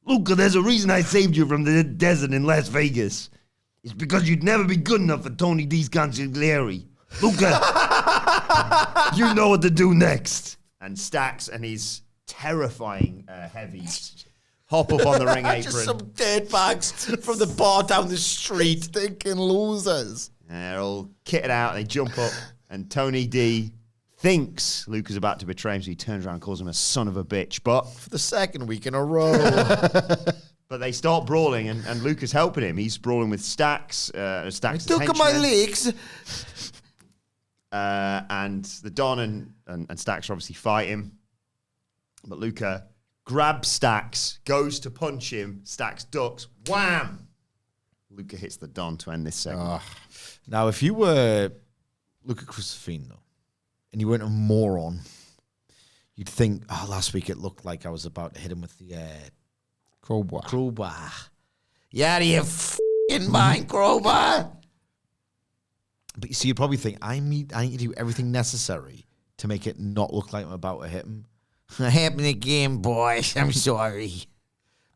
Speaker 4: Luca, there's a reason I saved you from the desert in Las Vegas. It's because you'd never be good enough for Tony D's consigliere. Luca, you know what to do next.
Speaker 1: And Stacks and his terrifying heavies hop up on the ring apron.
Speaker 3: Just some dead bags from the bar down the street.
Speaker 2: Stinking losers.
Speaker 1: They're all kitted out. They jump up, and Tony D thinks Luke is about to betray him, so he turns around and calls him a son of a bitch. But
Speaker 3: For the second week in a row.
Speaker 1: but they start brawling, and Luke is helping him. He's brawling with Stacks. Stacks'
Speaker 3: Look at my legs.
Speaker 1: And the Don and Stacks are obviously fighting. But Luca grabs Stacks, goes to punch him. Stacks ducks. Wham! Luca hits the Don to end this segment.
Speaker 3: Now, if you were Luca Crusifino and you weren't a moron, you'd think, last week it looked like I was about to hit him with the crowbar. Yeah, you f***ing mind, crowbar. But you see, you'd probably think, I need to do everything necessary to make it not look like I'm about to hit him. It happened again, boys. I'm sorry.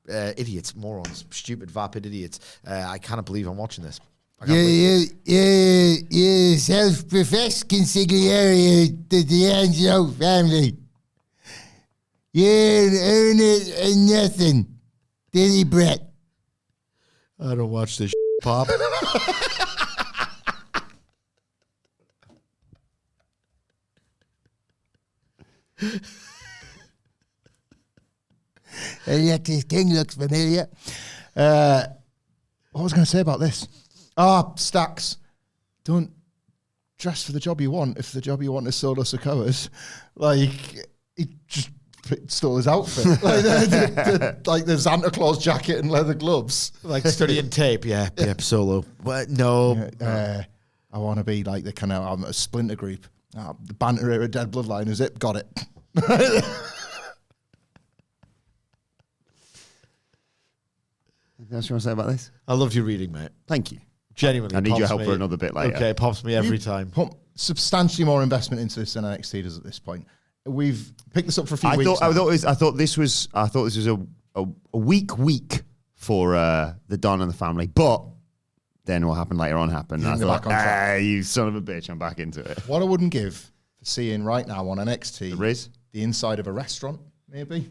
Speaker 3: Idiots, morons, stupid, vapid idiots. I can't believe I'm watching this.
Speaker 5: You self-professed consigliere of the D'Angelo family. You earn it and nothing. Did he, Brett?
Speaker 3: I don't watch this Pop.
Speaker 5: That this thing looks familiar.
Speaker 2: What was I going to say about this? Stacks. Don't dress for the job you want if the job you want is Solo Sokoa's. Like, he just stole his outfit. like the Santa Claus jacket and leather gloves.
Speaker 3: Like studying tape, yeah. Yep, Solo. But no.
Speaker 2: I want to be like the kind of a splinter group. The banter era, Dead Bloodline, is it? Got it.
Speaker 1: Anything else you want to say about this?
Speaker 3: I loved your reading, mate.
Speaker 1: Thank you.
Speaker 3: Genuinely.
Speaker 1: I need your
Speaker 3: pops
Speaker 1: help
Speaker 3: me.
Speaker 1: for another bit later.
Speaker 3: Okay, pops me every time.
Speaker 2: Put substantially more investment into this than NXT does at this point. We've picked this up for a few weeks.
Speaker 1: I thought this was a weak for the Don and the family, but then what happened later on happened. I thought, you son of a bitch, I'm back into it.
Speaker 2: What I wouldn't give for seeing right now on NXT,
Speaker 1: Riz?
Speaker 2: The inside of a restaurant, maybe.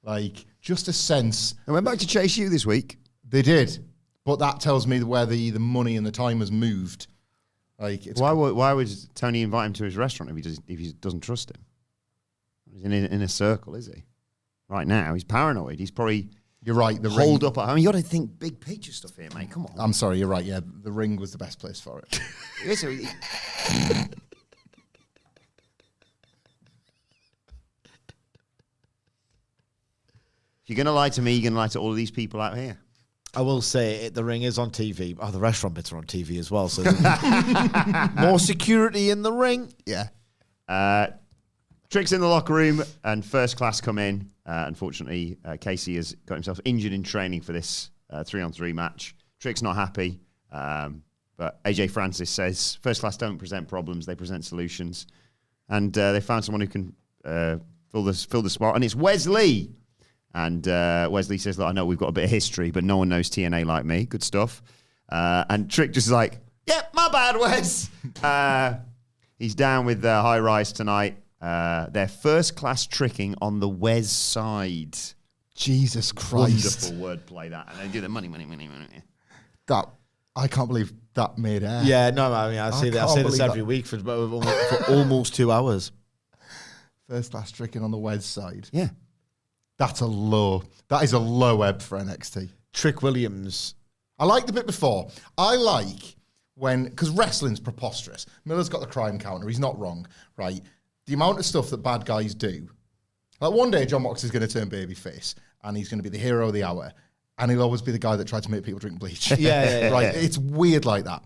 Speaker 2: Like, just a sense.
Speaker 1: I went back to Chase U this week.
Speaker 2: They did. But that tells me where the money and the time has moved. Like, it's
Speaker 1: Why would Tony invite him to his restaurant if he doesn't trust him? He's in a circle, is he? Right now, he's paranoid. He's probably...
Speaker 2: You're right. The
Speaker 1: holed
Speaker 2: ring.
Speaker 1: up at home. You got to think big picture stuff here, mate. Come on.
Speaker 2: I'm sorry. You're right. Yeah, the ring was the best place for it.
Speaker 1: If you're going to lie to me, you're going to lie to all of these people out here.
Speaker 3: I will say the ring is on TV. Oh, the restaurant bits are on TV as well. So more security in the ring.
Speaker 2: Yeah.
Speaker 1: Trick's in the locker room and first class come in. Unfortunately, Casey has got himself injured in training for this 3-on-3 match. Trick's not happy. But AJ Francis says first class don't present problems, they present solutions. And they found someone who can fill the spot. And it's Wesley. And Wesley says, look, I know we've got a bit of history, but no one knows TNA like me. Good stuff. And Trick just is like, yep, my bad, Wes. He's down with High Rise tonight. Their first class tricking on the Wes side.
Speaker 2: Jesus Christ.
Speaker 1: Wonderful wordplay, that. And they do the money.
Speaker 2: That I can't believe that made air.
Speaker 3: Yeah, no, I mean, I say this every week for almost 2 hours.
Speaker 2: First class tricking on the Wes side.
Speaker 1: Yeah.
Speaker 2: That is a low ebb for NXT.
Speaker 3: Trick Williams.
Speaker 2: I like the bit before. I like because wrestling's preposterous. Miller's got the crime counter. He's not wrong, right? The amount of stuff that bad guys do. Like one day, John Moxley's going to turn babyface, and he's going to be the hero of the hour, and he'll always be the guy that tried to make people drink bleach.
Speaker 3: Yeah.
Speaker 2: Right? It's weird like that.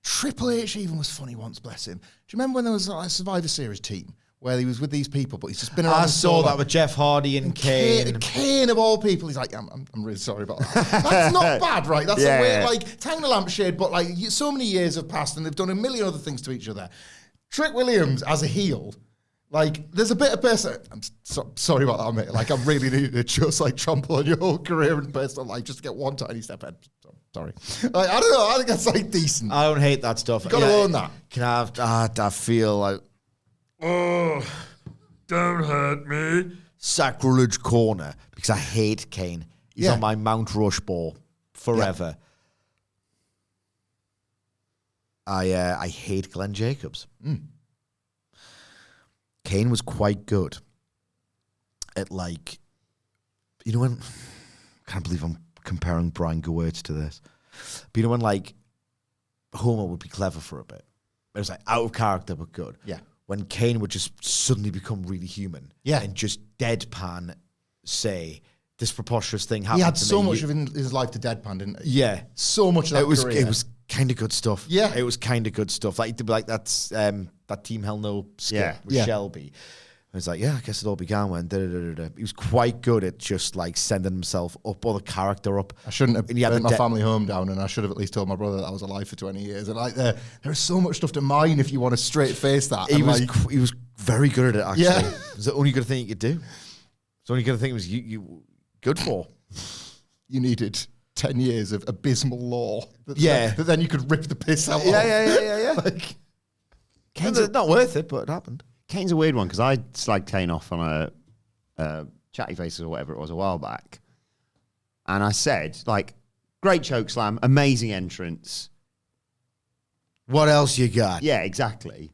Speaker 2: Triple H even was funny once, bless him. Do you remember when there was a Survivor Series team where he was with these people, but he's just been around?
Speaker 3: I saw that with Jeff Hardy and Kane.
Speaker 2: Kane of all people. He's like, I'm really sorry about that. That's not bad, right? That's a weird, like, tang the lampshade, but like so many years have passed and they've done a million other things to each other. Trick Williams as a heel, like, there's a bit of person. I'm sorry about that, mate. Like, I really need to just like trample on your whole career and personal life just to get one tiny step ahead. Sorry. Like, I don't know. I think that's like decent.
Speaker 3: I don't hate that stuff.
Speaker 2: You gotta own that.
Speaker 3: Can I have? I feel like,
Speaker 4: Oh, don't hurt me.
Speaker 3: sacrilege corner because I hate Kane. He's
Speaker 2: Yeah.
Speaker 3: on my Mount Rushmore forever. I hate Glenn Jacobs. Kane was quite good at, like, you know when, I can't believe I'm comparing Brian Gewirtz to this, but you know when, like, Homer would be clever for a bit. It was like out of character but good.
Speaker 2: Yeah.
Speaker 3: When Kane would just suddenly become really human.
Speaker 2: Yeah.
Speaker 3: And just deadpan say, this preposterous thing happened
Speaker 2: He had
Speaker 3: to
Speaker 2: so
Speaker 3: me.
Speaker 2: much of his life to deadpan, didn't he?
Speaker 3: Yeah.
Speaker 2: So much of that career.
Speaker 3: It was kind of good stuff.
Speaker 2: Yeah.
Speaker 3: It was kind of good stuff. Like that's that Team Hell No skit with Shelby. I was like, yeah, I guess it all began when He was quite good at just like sending himself up or the character up.
Speaker 2: I shouldn't have
Speaker 3: And he had
Speaker 2: burnt
Speaker 3: the
Speaker 2: my family home down, and I should have at least told my brother that I was alive for 20 years. And like, there's so much stuff to mine if you want to straight face that.
Speaker 3: He
Speaker 2: And,
Speaker 3: was
Speaker 2: like,
Speaker 3: he was very good at it. Actually,
Speaker 2: Yeah.
Speaker 3: it was the only good thing you could do. It's the only good thing it was you good for.
Speaker 2: you needed 10 years of abysmal law.
Speaker 3: Yeah.
Speaker 2: That then you could rip the piss out of.
Speaker 3: Yeah.
Speaker 2: Like,
Speaker 3: It's not worth it, but it happened.
Speaker 1: Kane's a weird one because I slagged Kane off on a Chatty Faces or whatever it was a while back. And I said, like, great choke slam, amazing entrance.
Speaker 3: What else you got?
Speaker 1: Yeah, exactly.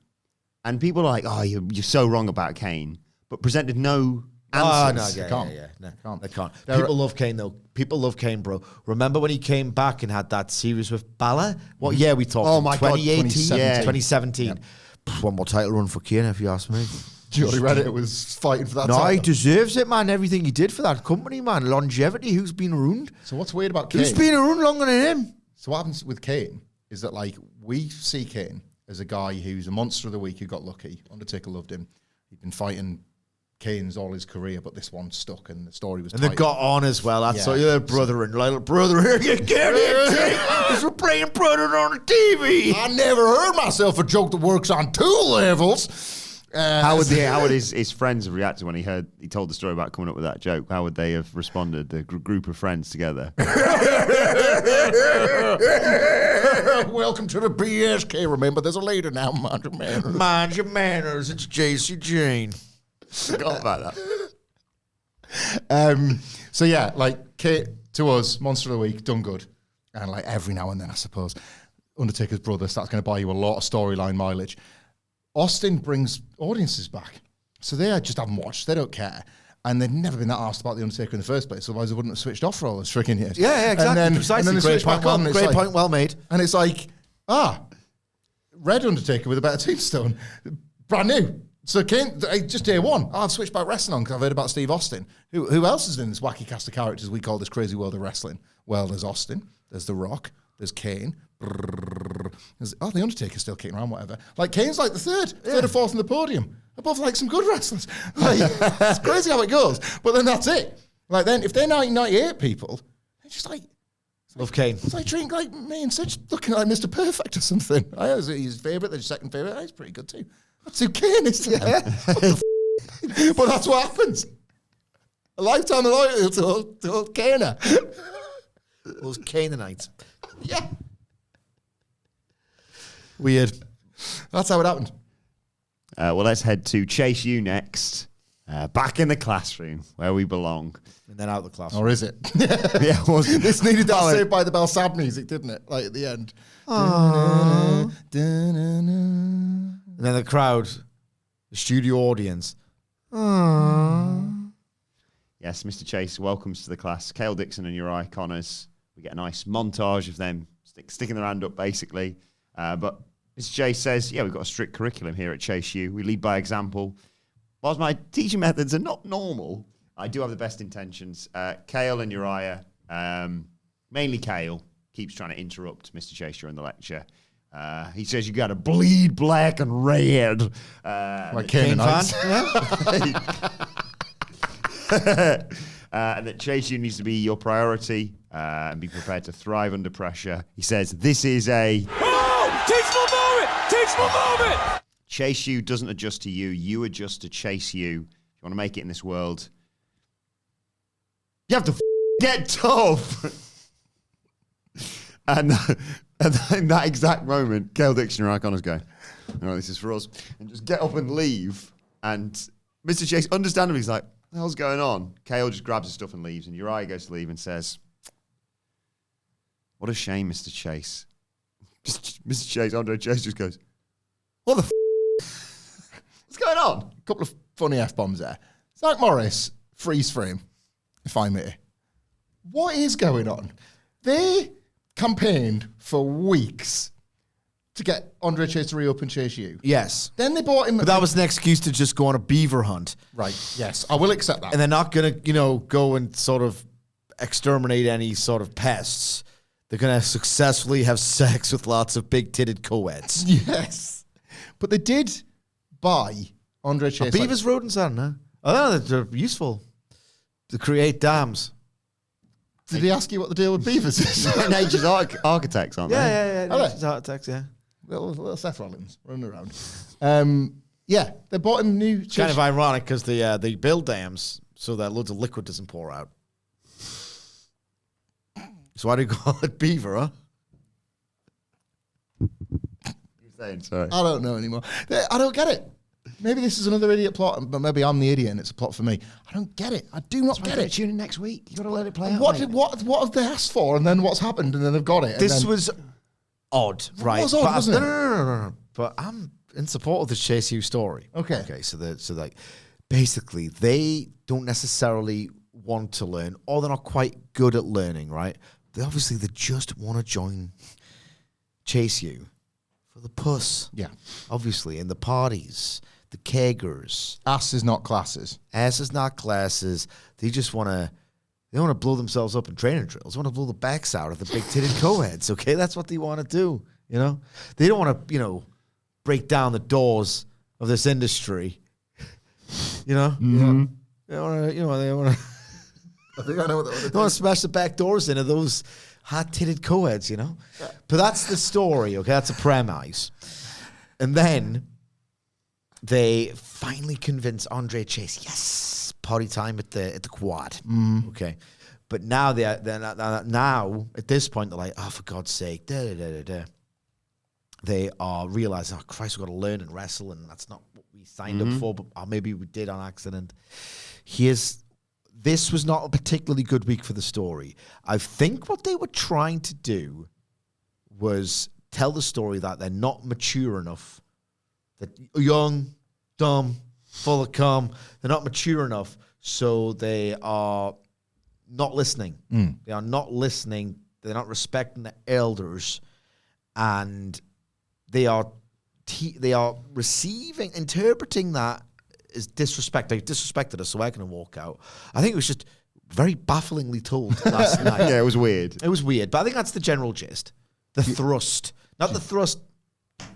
Speaker 1: And people are like, oh, you're so wrong about Kane, but presented no answers.
Speaker 3: Oh, no,
Speaker 2: Can't.
Speaker 3: No,
Speaker 2: Can't.
Speaker 3: they can't. People love Kane, though. People love Kane, bro. Remember when he came back and had that series with Balor? What year we talking?
Speaker 1: Oh, my God,
Speaker 3: 2018?
Speaker 2: 2017.
Speaker 3: 2017. One more title run for Kane, if you ask me.
Speaker 2: Jody Reddit was fighting for that
Speaker 3: No, he
Speaker 2: title.
Speaker 3: deserves it, man. Everything he did for that company, man. Longevity, who's been ruined?
Speaker 2: So what's weird about Kane?
Speaker 3: Who's been around longer than him?
Speaker 2: So what happens with Kane is that, like, we see Kane as a guy who's a monster of the week who got lucky. Undertaker loved him. He'd been fighting Kane's all his career, but this one stuck and the story was
Speaker 3: And they
Speaker 2: tight.
Speaker 3: got on as well. That's
Speaker 2: Yeah.
Speaker 3: all your brother and little brother. Here you get it, Kane. Because we're playing brother on the TV.
Speaker 2: I never heard myself a joke that works on two levels.
Speaker 1: How would his friends have reacted when he told the story about coming up with that joke? How would they have responded, the group of friends together?
Speaker 2: Welcome to the BSK. Remember, there's a later now. Mind your manners.
Speaker 3: Mind your manners. It's JC Jane.
Speaker 1: Forgot about that.
Speaker 2: So yeah, like Kate to us, monster of the week, done good, and like every now and then, I suppose, Undertaker's brother starts going to buy you a lot of storyline mileage. Austin brings audiences back. So they just haven't watched. They don't care. And they'd never been that asked about The Undertaker in the first place, otherwise they wouldn't have switched off for all those freaking years.
Speaker 3: Yeah, exactly. Precisely.
Speaker 2: they
Speaker 3: Great
Speaker 2: switch back
Speaker 3: point.
Speaker 2: on, and
Speaker 3: Great
Speaker 2: it's
Speaker 3: point. Well made.
Speaker 2: And it's like, Red Undertaker with a better tombstone. Brand new. So Kane, just day one, I've switched back wrestling on because I've heard about Steve Austin. Who else is in this wacky cast of characters we call this crazy world of wrestling? Well, there's Austin, there's The Rock, there's Kane. The Undertaker's still kicking around, whatever. Like, Kane's like the third or fourth on the podium, above like some good wrestlers. Like, it's crazy how it goes. But then that's it. Like, then if they're 1998 people, they're just like,
Speaker 3: Love Kane.
Speaker 2: it's like treating like me and Sidge looking like Mr. Perfect or something. I was his favourite, their second favourite. He's pretty good too. That's who Kane is to them. But that's what happens. A lifetime of loyalty to old Kana.
Speaker 3: Those Canaanites.
Speaker 2: Yeah.
Speaker 3: Weird.
Speaker 2: That's how it happened.
Speaker 1: Well, let's head to Chase U next. Back in the classroom where we belong.
Speaker 3: And then out the class.
Speaker 2: Or is it?
Speaker 1: Yeah, it was.
Speaker 2: This needed that
Speaker 1: Well,
Speaker 2: Saved by the Bell sad music, didn't it? Like at the end.
Speaker 3: And then the crowd, the studio audience.
Speaker 1: Yes, Mr. Chase welcomes to the class Cale Dixon and Uriah Connors. We get a nice montage of them sticking their hand up, basically. But Mr. Chase says, yeah, we've got a strict curriculum here at Chase U. We lead by example. Whilst my teaching methods are not normal, I do have the best intentions. Cale and Uriah, mainly Cale, keeps trying to interrupt Mr. Chase during the lecture. He says you got to bleed black and red.
Speaker 2: Like Kane
Speaker 3: fan?
Speaker 1: And that Chase U needs to be your priority and be prepared to thrive under pressure. He says, this is a...
Speaker 6: Teachable moment! Teachable moment!
Speaker 1: Chase U doesn't adjust to you. You adjust to Chase U. If you want to make it in this world, you have to get tough. And in that exact moment, Cale Dixon and Uriah Connors go, all right, this is for us. And just get up and leave. And Mr. Chase, understandably, he's like, what the hell's going on? Cale just grabs his stuff and leaves. And Uriah goes to leave and says, what a shame, Mr. Chase. Mr. Chase, Andre Chase just goes, what the what's going on?
Speaker 2: A couple of funny F-bombs there. Zach Morris, freeze frame, if I may. What is going on? They campaigned for weeks to get Andre Chase to reopen Chase U.
Speaker 3: Yes.
Speaker 2: Then they bought him...
Speaker 3: But that was an excuse to just go on a beaver hunt.
Speaker 2: Right, yes. I will accept that.
Speaker 3: And they're not going to, go and sort of exterminate any sort of pests. They're going to successfully have sex with lots of big-titted co-eds.
Speaker 2: Yes. But they did buy Andre Chase.
Speaker 3: Beavers, rodents, I don't know. Oh, they're useful to create dams.
Speaker 2: Did he ask you what the deal with beavers is?
Speaker 1: Nature's architects, aren't they?
Speaker 3: Yeah.
Speaker 2: Are they?
Speaker 3: Nature's architects, yeah.
Speaker 2: little Seth Rollins running around. Yeah, they bought him new...
Speaker 3: It's kind of ironic because they build dams so that loads of liquid doesn't pour out. So why do you call it beaver, huh?
Speaker 1: You're saying, sorry.
Speaker 2: I don't know anymore. I don't get it. Maybe this is another idiot plot, but maybe I'm the idiot and it's a plot for me. I don't get it. I do not get it.
Speaker 1: Tune in next week. You got to let it play out.
Speaker 2: What have they asked for, and then what's happened, and then they've got it.
Speaker 3: This was odd, right?
Speaker 2: was odd,
Speaker 3: But
Speaker 2: wasn't it?
Speaker 3: No. But I'm in support of the Chase U story.
Speaker 2: Okay.
Speaker 3: Okay. So like, basically, they don't necessarily want to learn, or they're not quite good at learning, right? They just want to join Chase U for the puss.
Speaker 2: Yeah.
Speaker 3: Obviously, and the parties, the keggers.
Speaker 2: Ass is not classes.
Speaker 3: Ass is not classes. They just want to. They want to blow themselves up in training drills. They want to blow the backs out of the big-titted co-heads, okay? That's what they want to do, you know? They don't want to, break down the doors of this industry, you know?
Speaker 2: Mm-hmm.
Speaker 3: They want to,
Speaker 2: I think I know what they're
Speaker 3: they want to smash the back doors into those hot-titted co-heads, you know? Yeah. But that's the story, okay? That's a premise. And then they finally convince Andre Chase, yes, party time at the quad. Okay. But now they're now at this point they're like, oh, for God's sake, They are realizing, oh Christ, we've got to learn and wrestle, and that's not what we signed up for, but maybe we did on accident. This was not a particularly good week for the story. I think what they were trying to do was tell the story that they're not mature enough, that young, dumb, full of cum. They're not mature enough, so they are not listening. They are not listening. They're not respecting the elders, and they are interpreting that as disrespect. They disrespected us, so we're going to walk out. I think it was just very bafflingly told last night.
Speaker 1: Yeah, it was weird.
Speaker 3: It was weird, but I think that's the general gist. The thrust. Not the thrust.
Speaker 2: Do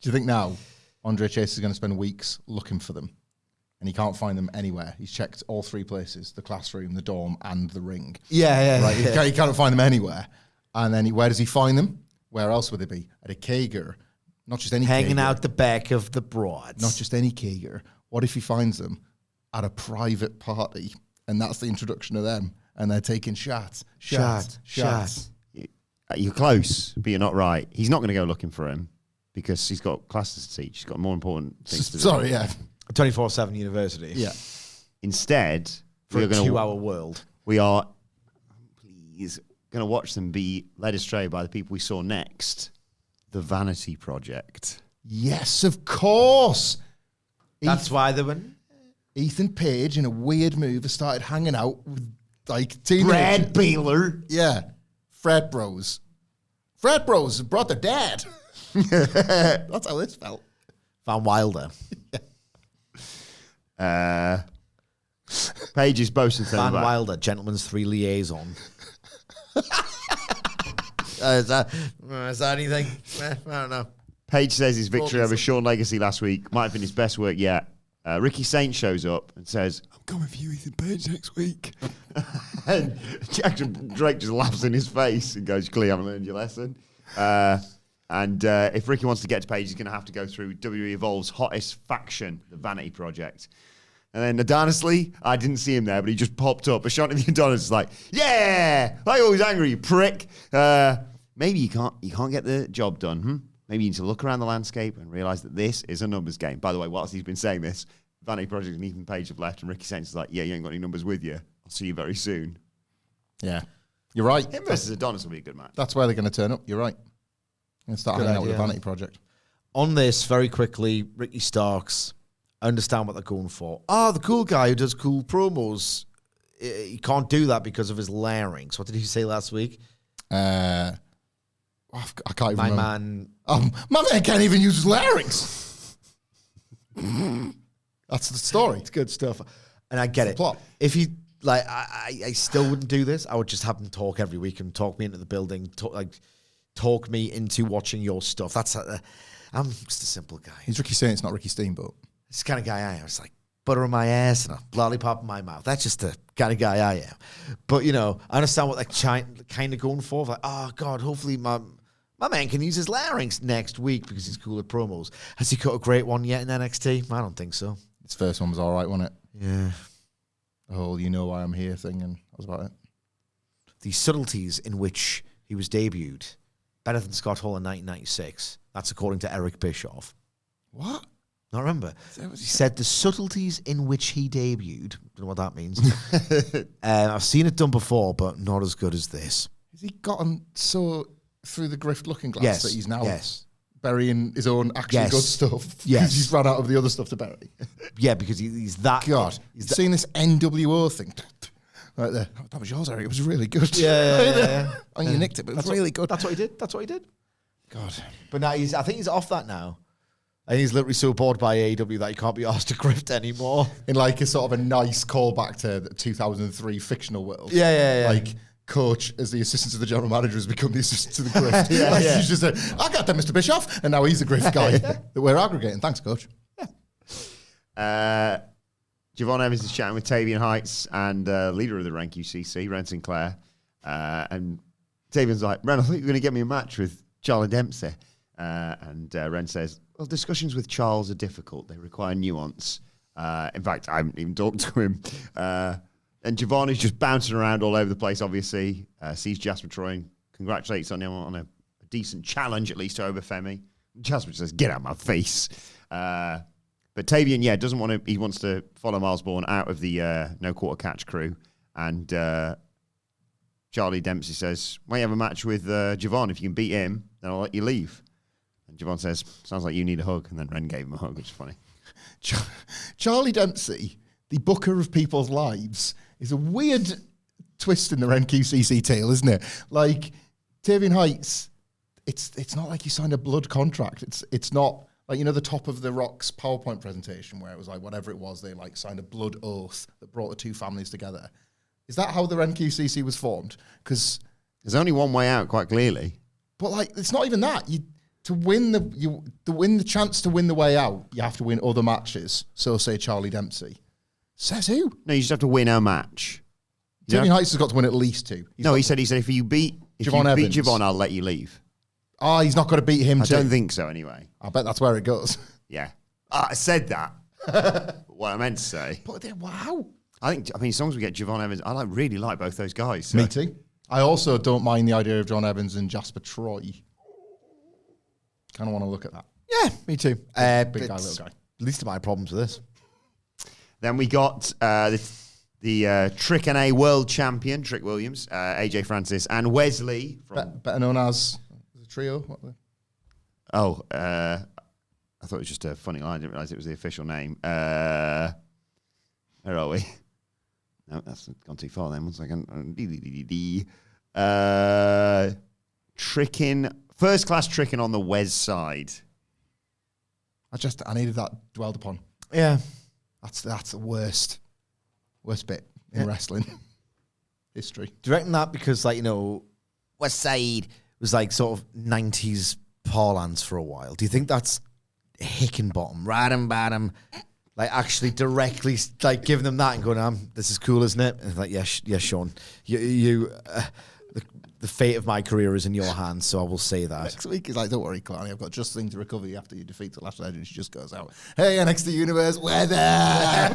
Speaker 2: you think now Andre Chase is going to spend weeks looking for them and he can't find them anywhere? He's checked all three places, the classroom, the dorm, and the ring.
Speaker 3: Yeah.
Speaker 2: Right, he can't find them anywhere. And then where does he find them? Where else would they be? At a kegger. Not just any
Speaker 3: Hanging
Speaker 2: kegger.
Speaker 3: out the back of the broads.
Speaker 2: Not just any kegger. What if he finds them at a private party and that's the introduction of them and they're taking shots.
Speaker 1: You're close, but you're not right. He's not going to go looking for him because he's got classes to teach. He's got more important things to do.
Speaker 2: Sorry, yeah.
Speaker 3: 24/7 university.
Speaker 2: Yeah.
Speaker 1: Instead,
Speaker 3: For a 2-hour world.
Speaker 1: We are, please, going to watch them be led astray by the people we saw next. The Vanity Project.
Speaker 2: Yes, of course.
Speaker 3: That's why they went.
Speaker 2: Ethan Page, in a weird move, has started hanging out with, like, teenagers.
Speaker 1: Brad Baylor.
Speaker 2: Yeah. Fred Bros. Fred Bros brought their dad. That's how this felt.
Speaker 3: Van Wilder.
Speaker 1: Page is boasting
Speaker 3: Van
Speaker 1: about
Speaker 3: Wilder, Gentleman's 3 liaison. Is that anything? I don't know.
Speaker 1: Page says his victory over Sean Legacy last week might have been his best work yet. Ricky Saint shows up and says, "I'm coming for you, Ethan Page, next week." And Jackson Drake just laughs in his face and goes, "Clearly, I haven't learned your lesson." And if Ricky wants to get to Page, he's going to have to go through WWE Evolve's hottest faction, the Vanity Project. And then Adonis Lee, I didn't see him there, but he just popped up. Ashante the Adonis is like, "Yeah, why are you always angry, you prick? Maybe you can't get the job done. Maybe you need to look around the landscape and realize that this is a numbers game." By the way, whilst he's been saying this, Vanity Project and Ethan Page have left, and Ricky Saints is like, "Yeah, you ain't got any numbers with you. I'll see you very soon."
Speaker 2: Yeah. You're right.
Speaker 1: Him versus Adonis will be a good match.
Speaker 2: That's where they're going to turn up. You're right. Going to start hanging out with the Vanity Project.
Speaker 3: On this, very quickly, Ricky Starks, I understand what they're going for. The cool guy who does cool promos, he can't do that because of his larynx. What did he say last week?
Speaker 2: I can't even
Speaker 3: My
Speaker 2: remember.
Speaker 3: man...
Speaker 2: My man can't even use his larynx. That's the story.
Speaker 3: It's good stuff. And I get
Speaker 2: It's
Speaker 3: it.
Speaker 2: the plot.
Speaker 3: If he... Like, I still wouldn't do this. I would just have him talk every week and talk me into the building, talk me into watching your stuff. That's... I'm just a simple guy.
Speaker 2: He's Ricky Saints, not Ricky Steamboat.
Speaker 3: It's the kind of guy I am. It's like butter in my ass and a lollipop in my mouth. That's just the kind of guy I am. But, I understand what they're kind of going for. Like, oh, God, hopefully my man can use his larynx next week because he's cool at promos. Has he cut a great one yet in NXT? I don't think so.
Speaker 2: His first one was all right, wasn't it?
Speaker 3: Yeah.
Speaker 2: The whole "you know why I'm here" thing, and that was about it.
Speaker 3: The subtleties in which he was debuted, better than Scott Hall in 1996. That's according to Eric Bischoff.
Speaker 2: What?
Speaker 3: Not remember. He said the subtleties in which he debuted. Don't know what that means. I've seen it done before, but not as good as this.
Speaker 2: Has he gotten so through the grift looking glass that he's now burying his own actually good stuff?
Speaker 3: Yes.
Speaker 2: Because he's run out of the other stuff to bury.
Speaker 3: Yeah, because he's that...
Speaker 2: God.
Speaker 3: He's
Speaker 2: Seen this NWO thing right there. Oh, that was yours, Eric. It was really good.
Speaker 3: Yeah.
Speaker 2: Oh, you nicked it, but it was really good.
Speaker 3: That's what he did.
Speaker 2: God.
Speaker 3: But now I think he's off that now. I think he's literally so bored by AEW that he can't be asked to grift anymore.
Speaker 2: In like a sort of a nice callback to the 2003 fictional world.
Speaker 3: Yeah.
Speaker 2: Like Coach, as the assistant to the general manager, has become the assistant to the grift. He's just I got that, Mr. Bischoff. And now he's the grift guy that we're aggregating. Thanks, Coach.
Speaker 1: Javon Evans is chatting with Tavian Heights and leader of the rank UCC, Ren Sinclair. And Tavian's like, "Ren, I thought you were going to get me a match with Charlie Dempsey." And Ren says, "Well, discussions with Charles are difficult. They require nuance." In fact, I haven't even talked to him. And Javon is just bouncing around all over the place, obviously. Sees Jasper Troy and congratulates on him on a decent challenge, at least over Femi. Jasper says, "Get out of my face." But Tavian, doesn't want to. He wants to follow Miles Bourne out of the No Quarter Catch crew. And Charlie Dempsey says, "Well, you have a match with Javon. If you can beat him, then I'll let you leave." And Javon says, "Sounds like you need a hug." And then Ren gave him a hug, which is funny.
Speaker 2: Charlie Dempsey, the booker of people's lives, is a weird twist in the NQCC tale, isn't it? Like, Tavian Heights, it's not like you signed a blood contract. It's not like, the top of the Rock's PowerPoint presentation where it was like, whatever it was, they like signed a blood oath that brought the two families together. Is that how the NQCC was formed? Because
Speaker 1: there's only one way out, quite clearly.
Speaker 2: But like, it's not even that. To win the chance to win the way out, you have to win other matches. So say Charlie Dempsey. Says who?
Speaker 1: No, you just have to win a match.
Speaker 2: Tavian Heights has got to win at least 2.
Speaker 1: He said if you beat Javon, I'll let you leave.
Speaker 2: Oh, he's not got to beat him too.
Speaker 1: I don't think so, anyway.
Speaker 2: I bet that's where it goes.
Speaker 1: Yeah. I said that. What I meant to say.
Speaker 2: But then, wow.
Speaker 1: I mean, as long as we get Javon Evans, I really like both those guys. So.
Speaker 2: Me too. I also don't mind the idea of John Evans and Jasper Troy. Kind of want to look at that.
Speaker 3: Yeah, me too.
Speaker 2: Big guy, little guy.
Speaker 3: Least of my problems with this.
Speaker 1: Then we got the Trick NA World Champion, Trick Williams, AJ Francis, and Wesley.
Speaker 2: Better known as the trio.
Speaker 1: I thought it was just a funny line. I didn't realise it was the official name. Where are we? No, that's gone too far then. 1 second. First class tricking on the Wes side.
Speaker 2: I needed that dwelled upon.
Speaker 3: Yeah.
Speaker 2: That's the worst bit in wrestling history.
Speaker 3: Do you reckon that because, like, West Side was like sort of 90s parlance for a while? Do you think that's Hickenbottom, Radham, Badham, like actually directly like giving them that and going, this is cool, isn't it? And like, yes, Sean, the fate of my career is in your hands, so I will say that.
Speaker 2: Next week he's like, don't worry, Kehlani, I've got just thing to recover you after you defeat the Lash Legend. She just goes out, hey, NXT Universe, weather!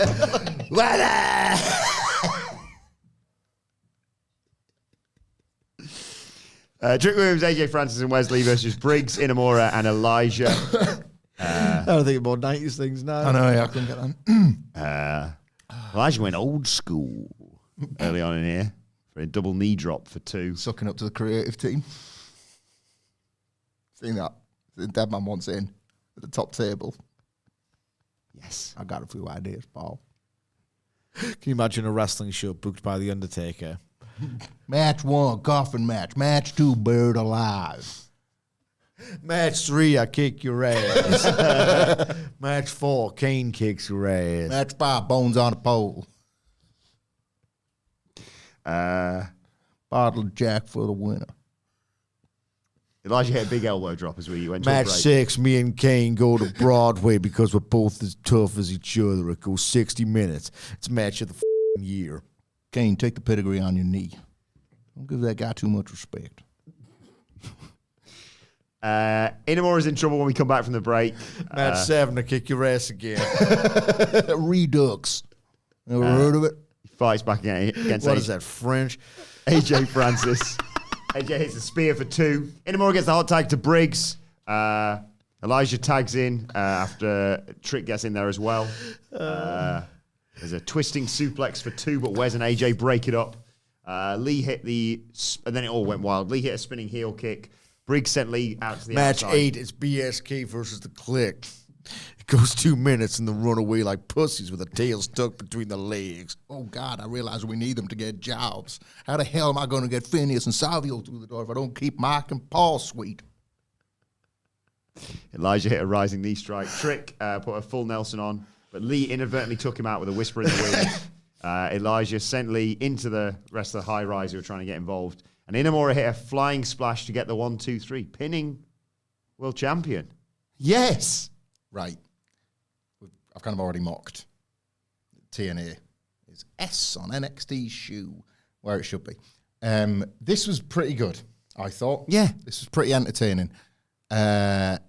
Speaker 1: Weather! Trick Williams, AJ Francis, and Wesley versus Briggs, Inamura, and Elijah.
Speaker 3: I don't think about 90s things now.
Speaker 2: I know, yeah, I couldn't get that.
Speaker 1: Elijah went old school early on in here for a double knee drop for 2.
Speaker 2: Sucking up to the creative team. Seen that? The dead man wants in at the top table.
Speaker 1: Yes.
Speaker 2: I got a few ideas, Paul.
Speaker 3: Can you imagine a wrestling show booked by The Undertaker?
Speaker 2: Match 1, coffin match. Match 2, buried alive.
Speaker 3: Match 3, I kick your ass. Match 4, Kane kicks your ass.
Speaker 2: Match 5, bones on a pole. Bottle of Jack for the winner.
Speaker 1: Elijah hit a big elbow drop as we went to
Speaker 3: Match
Speaker 1: a break.
Speaker 3: 6, me and Kane go to Broadway because we're both as tough as each other. It goes 60 minutes. It's a match of the year.
Speaker 2: Kane, take the pedigree on your knee. Don't give that guy too much respect.
Speaker 1: Inamura's in trouble when we come back from the break.
Speaker 3: Match 7, I kick your ass again.
Speaker 2: Redux. Never heard of it?
Speaker 1: He fights back against
Speaker 3: What is that, French?
Speaker 1: AJ Francis. AJ hits a spear for 2. Inamura gets the hot tag to Briggs. Elijah tags in after Trick gets in there as well. There's a twisting suplex for 2, but Wes and AJ break it up. Lee hit and then it all went wild. Lee hit a spinning heel kick. Briggs sent Lee out to the
Speaker 3: Match
Speaker 1: outside.
Speaker 3: 8, it's BSK versus the Click. It goes 2 minutes and they run away like pussies with their tails stuck between the legs.
Speaker 2: Oh, God, I realize we need them to get jobs. How the hell am I going to get Phineas and Savio through the door if I don't keep Mark and Paul sweet?
Speaker 1: Elijah hit a rising knee strike. Trick put a full Nelson on, but Lee inadvertently took him out with a whisper in the wind. Elijah sent Lee into the rest of the high rise who were trying to get involved. And Inamura hit a flying splash to get the 1, 2, 3, pinning world champion. Yes!
Speaker 2: Right. I've kind of already mocked. TNA is S on NXT's shoe, where it should be. This was pretty good, I thought.
Speaker 1: Yeah.
Speaker 2: This was pretty entertaining. The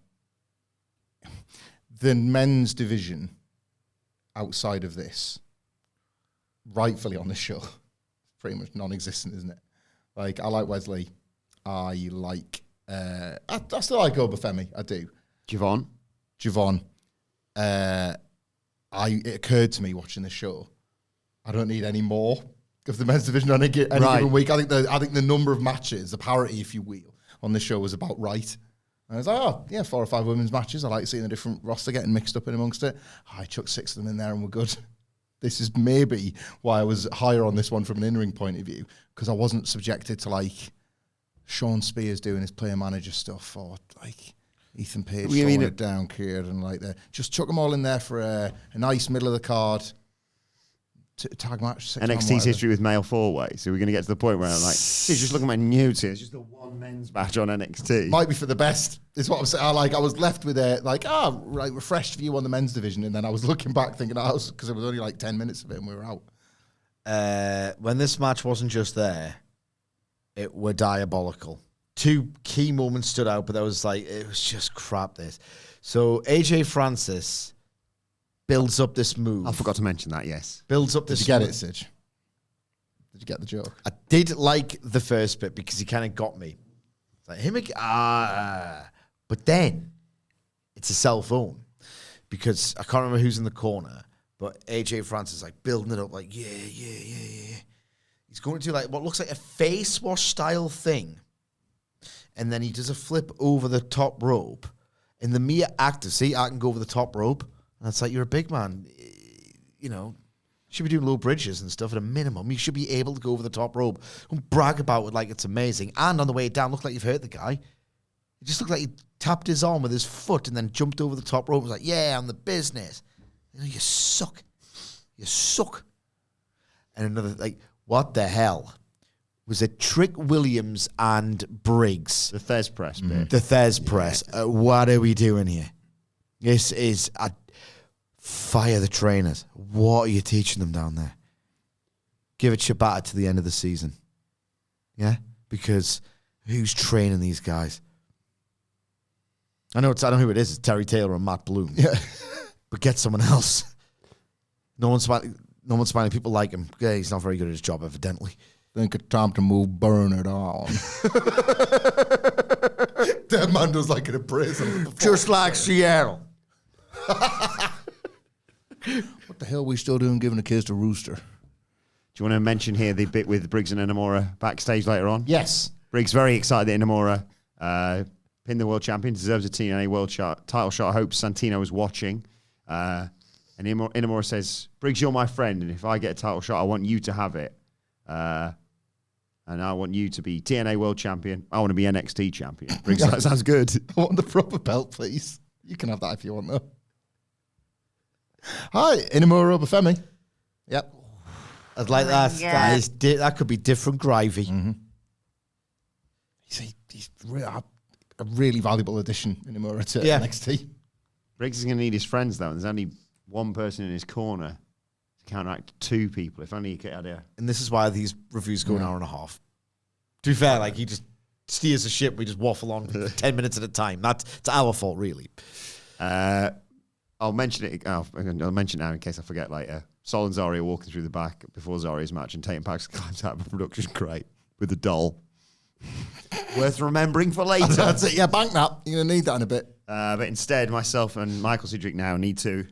Speaker 2: men's division outside of this, rightfully on the show, pretty much non-existent, isn't it? Like, I like Wesley. I like... I still like Obafemi. I do.
Speaker 1: Javon.
Speaker 2: It occurred to me watching this show, I don't need any more of the men's division on any given week. I think the number of matches, the parity, if you will, on this show was about right. And I was like, oh, yeah, 4 or 5 women's matches. I like seeing the different roster getting mixed up in amongst it. Oh, I chucked 6 of them in there and we're good. This is maybe why I was higher on this one from an in-ring point of view, because I wasn't subjected to, like, Sean Spears doing his player manager stuff or, like, Ethan Page throwing it down, Kieran, and like that. Just chuck them all in there for a nice middle of the card tag match.
Speaker 1: NXT's history with male 4-way. So we're going to get to the point where I'm like, see, just looking at my notes here. It's just the one men's match on NXT.
Speaker 2: Might be for the best, is what I'm saying. I was left with a, refreshed view on the men's division, and then I was looking back thinking, because it was only like 10 minutes of it and we were out.
Speaker 3: When this match wasn't just there, it were diabolical. 2 key moments stood out, but that was like, it was just crap, this. So AJ Francis builds up this move.
Speaker 1: I forgot to mention that, yes.
Speaker 3: Builds up this
Speaker 2: Did you get it, Sidge? Did you get the joke?
Speaker 3: I did like the first bit because he kind of got me. It's like him again. But then it's a cell phone because I can't remember who's in the corner, but AJ Francis like building it up like, yeah. He's going to do like what looks like a face wash style thing. And then he does a flip over the top rope. And the mere act of, see, I can go over the top rope. And it's like, you're a big man. You know, should be doing low bridges and stuff at a minimum. You should be able to go over the top rope. Don't brag about it like it's amazing. And on the way down, look like you've hurt the guy. It just looked like he tapped his arm with his foot and then jumped over the top rope. It was like, yeah, I'm the business. You know, you suck. You suck. And another, like, what the hell? Was it Trick Williams and Briggs?
Speaker 1: The Thez press bit.
Speaker 3: The Thez press. What are we doing here? This is fire the trainers. What are you teaching them down there? Give it Shibata to the end of the season. Yeah? Because who's training these guys? I know who it is. It's Terry Taylor and Matt Bloom.
Speaker 2: Yeah.
Speaker 3: But get someone else. No one's smiling. People like him. Yeah, he's not very good at his job, evidently.
Speaker 2: Think it's time to move Bernard on. That man does like an appraisal.
Speaker 3: Just like Seattle.
Speaker 2: What the hell are we still doing giving a kiss to Rooster?
Speaker 1: Do you want to mention here the bit with Briggs and Inamura backstage later on?
Speaker 2: Yes.
Speaker 1: Briggs very excited that Inamura pinned the world champion, deserves a TNA world title shot. I hope Santino is watching. And Inamura says, Briggs, you're my friend, and if I get a title shot, I want you to have it. And I want you to be TNA world champion. I want to be NXT champion. Briggs, that sounds good.
Speaker 2: I want the proper belt, please. You can have that if you want, though. Hi, Inamura Obafemi. Yep.
Speaker 3: I'd like that. That could be different gravy.
Speaker 2: Mm-hmm. He's a really valuable addition, Inamura, to NXT.
Speaker 1: Briggs is going to need his friends, though. And there's only one person in his corner to counteract 2 people. If only he could have
Speaker 3: And this is why these reviews go an hour and a half. To be fair, like he just steers the ship. We just waffle on 10 minutes at a time. It's our fault, really.
Speaker 1: I'll mention it. I'll mention it now in case I forget later. Sol and Zarya walking through the back before Zarya's match, and Tatum Pax climbs out of a production crate with a doll. Worth remembering for later.
Speaker 2: That's it. Yeah, bank that. You're going to need that in a bit.
Speaker 1: But instead, myself and Michael Sidgwick now need to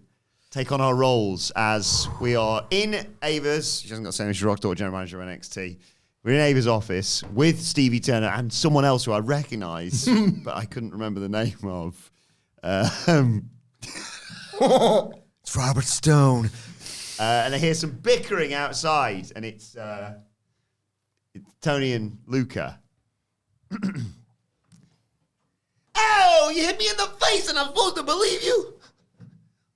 Speaker 1: take on our roles as we are in Ava's. She hasn't got to say she's Rock General Manager of NXT. We're in Ava's office with Stevie Turner and someone else who I recognise, but I couldn't remember the name of.
Speaker 3: It's Robert Stone.
Speaker 1: And I hear some bickering outside, and it's Tony and Luca.
Speaker 4: Ow! You hit me in the face and I'm supposed to believe you?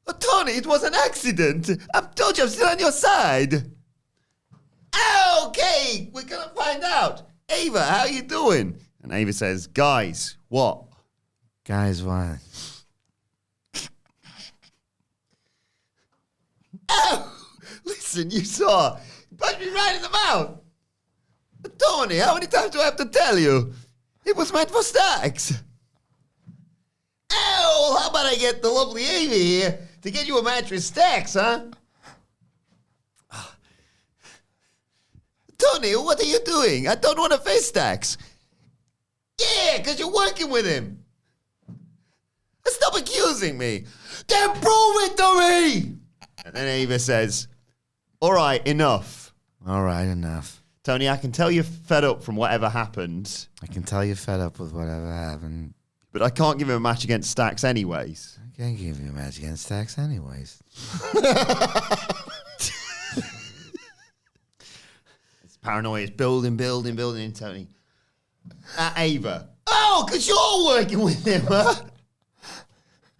Speaker 4: Oh, Tony, it was an accident. I've told you I'm still on your side. Okay, we're going to find out. Ava, how you doing?
Speaker 1: And Ava says, guys, what?
Speaker 3: Guys, what?
Speaker 4: Ow! Listen, you saw. You punched me right in the mouth. Tony, how many times do I have to tell you? It was meant for Stacks. Ow! How about I get the lovely Ava here to get you a match with Stacks, huh? Tony, what are you doing? I don't want to face Stacks. Yeah, because you're working with him. Stop accusing me. Then prove it to me!
Speaker 1: And then Ava says, all right, enough.
Speaker 3: All right, enough.
Speaker 1: Tony, I can tell you're fed up from whatever happened.
Speaker 3: I can tell you're fed up with whatever happened.
Speaker 1: but I can't give him a match against Stacks anyways.
Speaker 3: I can't give you a match against Stacks anyways.
Speaker 1: Paranoia is building in Tony. Ava. Oh, because you're working with him, huh?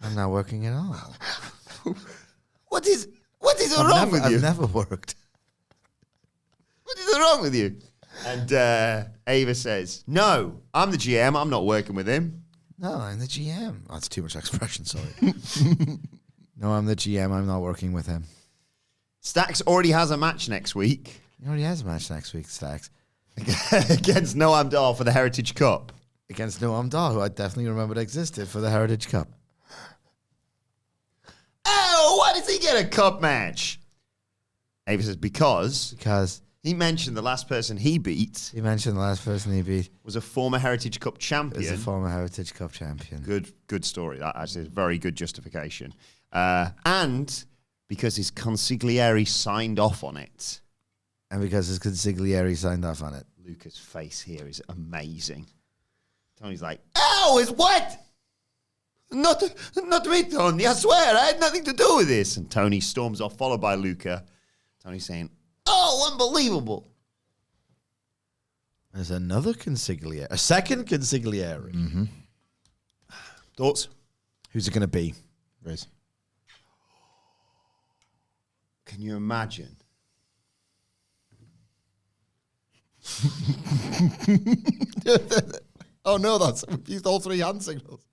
Speaker 3: I'm not working at all.
Speaker 1: What is wrong with you?
Speaker 3: I've never worked.
Speaker 1: What is wrong with you? And Ava says, no, I'm the GM. I'm not working with him.
Speaker 3: No, I'm the GM. Oh, that's too much expression, sorry. No, I'm the GM. I'm not working with him.
Speaker 1: Stacks already has a match next week.
Speaker 3: He already has a match next week, Stacks.
Speaker 1: Against Noam Dar for the Heritage Cup.
Speaker 3: Against Noam Dar, who I definitely remembered existed for the Heritage Cup.
Speaker 1: Oh, why does he get a cup match? Ava says, because he mentioned the last person he beat.
Speaker 3: He mentioned the last person he beat
Speaker 1: was a former Heritage Cup champion.
Speaker 3: is a former Heritage Cup champion.
Speaker 1: Good story. That actually is very good justification. And because his consigliere signed off on it.
Speaker 3: And because his consigliere signed off on it.
Speaker 1: Luca's face here is amazing. Tony's like, oh, it's what? Not me, Tony. I swear, I had nothing to do with this. And Tony storms off, followed by Luca. Tony's saying, oh, unbelievable.
Speaker 3: There's another consigliere. A second consigliere.
Speaker 2: Mm-hmm.
Speaker 1: Thoughts?
Speaker 3: Who's it going to be?
Speaker 2: Riz.
Speaker 1: Can you imagine?
Speaker 2: Oh no, we've used all three hand signals.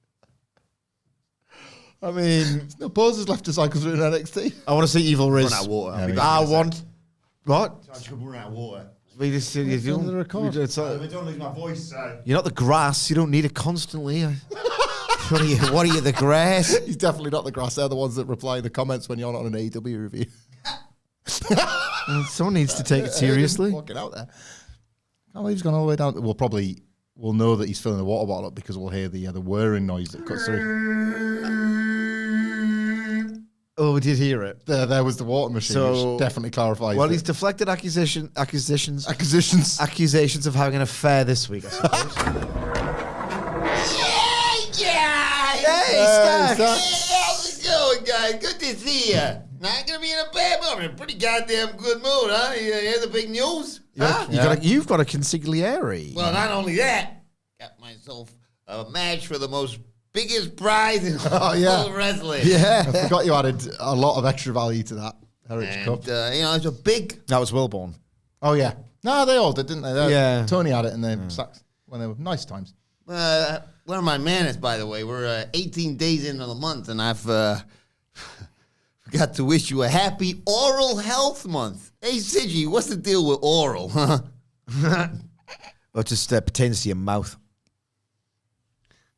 Speaker 3: I mean,
Speaker 2: There's no poses left to cycle through in NXT.
Speaker 3: I want to see Evil Riz.
Speaker 1: Run out of water.
Speaker 2: Yeah,
Speaker 3: I want... What?
Speaker 1: Run out of water.
Speaker 3: We just, you
Speaker 2: on the record.
Speaker 1: Don't lose my voice.
Speaker 3: You're not the grass. You don't need it constantly. What are you, the grass?
Speaker 2: He's definitely not the grass. They're the ones that reply in the comments when you're not on an AEW review.
Speaker 3: Someone needs to take it seriously.
Speaker 2: Walking out there. Oh, he's gone all the way down. We'll know that he's filling the water bottle up because we'll hear the whirring noise that cuts through.
Speaker 3: Oh, we did hear it.
Speaker 2: There was the water machine,
Speaker 3: So-
Speaker 2: which definitely clarifies.
Speaker 3: Well,
Speaker 2: that-
Speaker 3: he's deflected accusations
Speaker 2: accusations.
Speaker 3: of having an affair this week, I suppose.
Speaker 1: Hey,
Speaker 2: Stacks.
Speaker 1: how's it going, guys? Good to see you. Not gonna be in a bad mood. I'm in a pretty goddamn good mood, huh? You hear the big news? Huh?
Speaker 3: You've got a consigliere.
Speaker 1: Well, not only that, got myself a match for the most biggest prize in all wrestling.
Speaker 3: Yeah.
Speaker 2: I forgot you added a lot of extra value to that Heritage Cup.
Speaker 1: It's a big.
Speaker 3: That was Wilbourn.
Speaker 2: Oh yeah, no, they all did, didn't they?
Speaker 3: Yeah.
Speaker 2: Tony had it, and they sacked when they were nice times.
Speaker 1: Where are my manners, by the way? We're 18 days into the month, and I've forgot to wish you a happy Oral Health Month. Hey, Sidgy, what's the deal with oral, huh?
Speaker 3: Well, it just pertains to your mouth.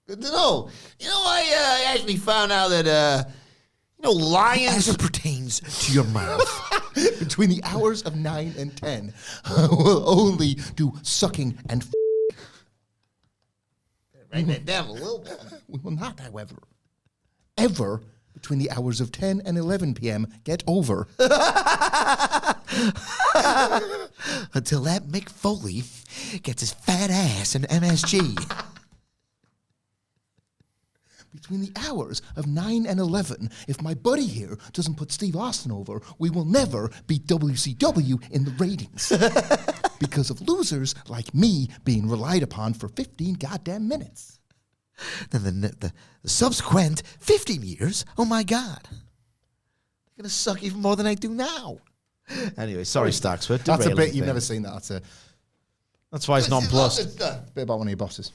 Speaker 1: Good to know. I actually found out that, lions...
Speaker 3: As it pertains to your mouth.
Speaker 2: Between the hours of 9 and 10, we'll only do sucking and
Speaker 1: Write that down a little bit.
Speaker 2: we will not, however, ever between the hours of 10 and 11 p.m. get over.
Speaker 3: Until that Mick Foley gets his fat ass in MSG.
Speaker 2: Between the hours of 9 and 11, if my buddy here doesn't put Steve Austin over, we will never beat WCW in the ratings. Because of losers like me being relied upon for 15 goddamn minutes.
Speaker 3: Then the subsequent 15 years, oh my God. They're going to suck even more than I do now. Anyway, sorry, Stacks.
Speaker 2: That's a bit, you've never seen that.
Speaker 3: That's why it's nonplussed.
Speaker 2: A bit about one of your bosses.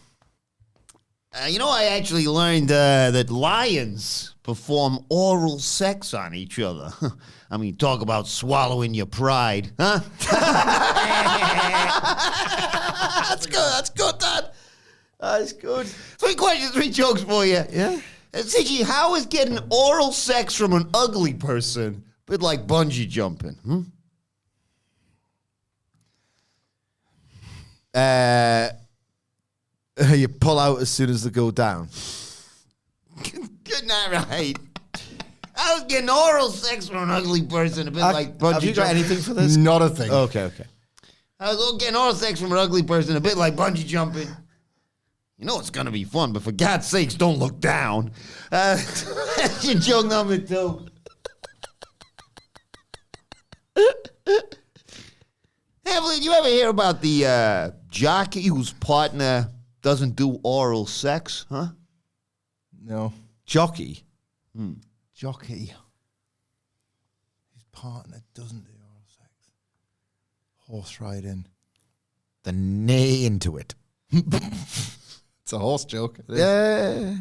Speaker 1: I actually learned that lions perform oral sex on each other. I mean, talk about swallowing your pride, huh? That's good, Dad. That's good. 3 questions, 3 jokes for you.
Speaker 3: Yeah?
Speaker 1: Sidgy, how is getting oral sex from an ugly person a bit like bungee jumping?
Speaker 3: You pull out as soon as they go down.
Speaker 1: Good night, right? I was getting oral sex from an ugly person a bit like bungee
Speaker 3: Have you got
Speaker 1: jumping.
Speaker 3: anything for this?
Speaker 2: Not a thing.
Speaker 3: Okay.
Speaker 1: I was getting oral sex from an ugly person a bit like bungee jumping. You know it's going to be fun, but for God's sakes, don't look down. That's your joke number 2. Hamflett, you ever hear about the jockey whose partner doesn't do oral sex, huh?
Speaker 2: No.
Speaker 3: Jockey.
Speaker 2: Jockey. His partner doesn't do oral sex. Horse riding.
Speaker 3: The knee into it.
Speaker 2: It's a horse joke.
Speaker 3: Yeah.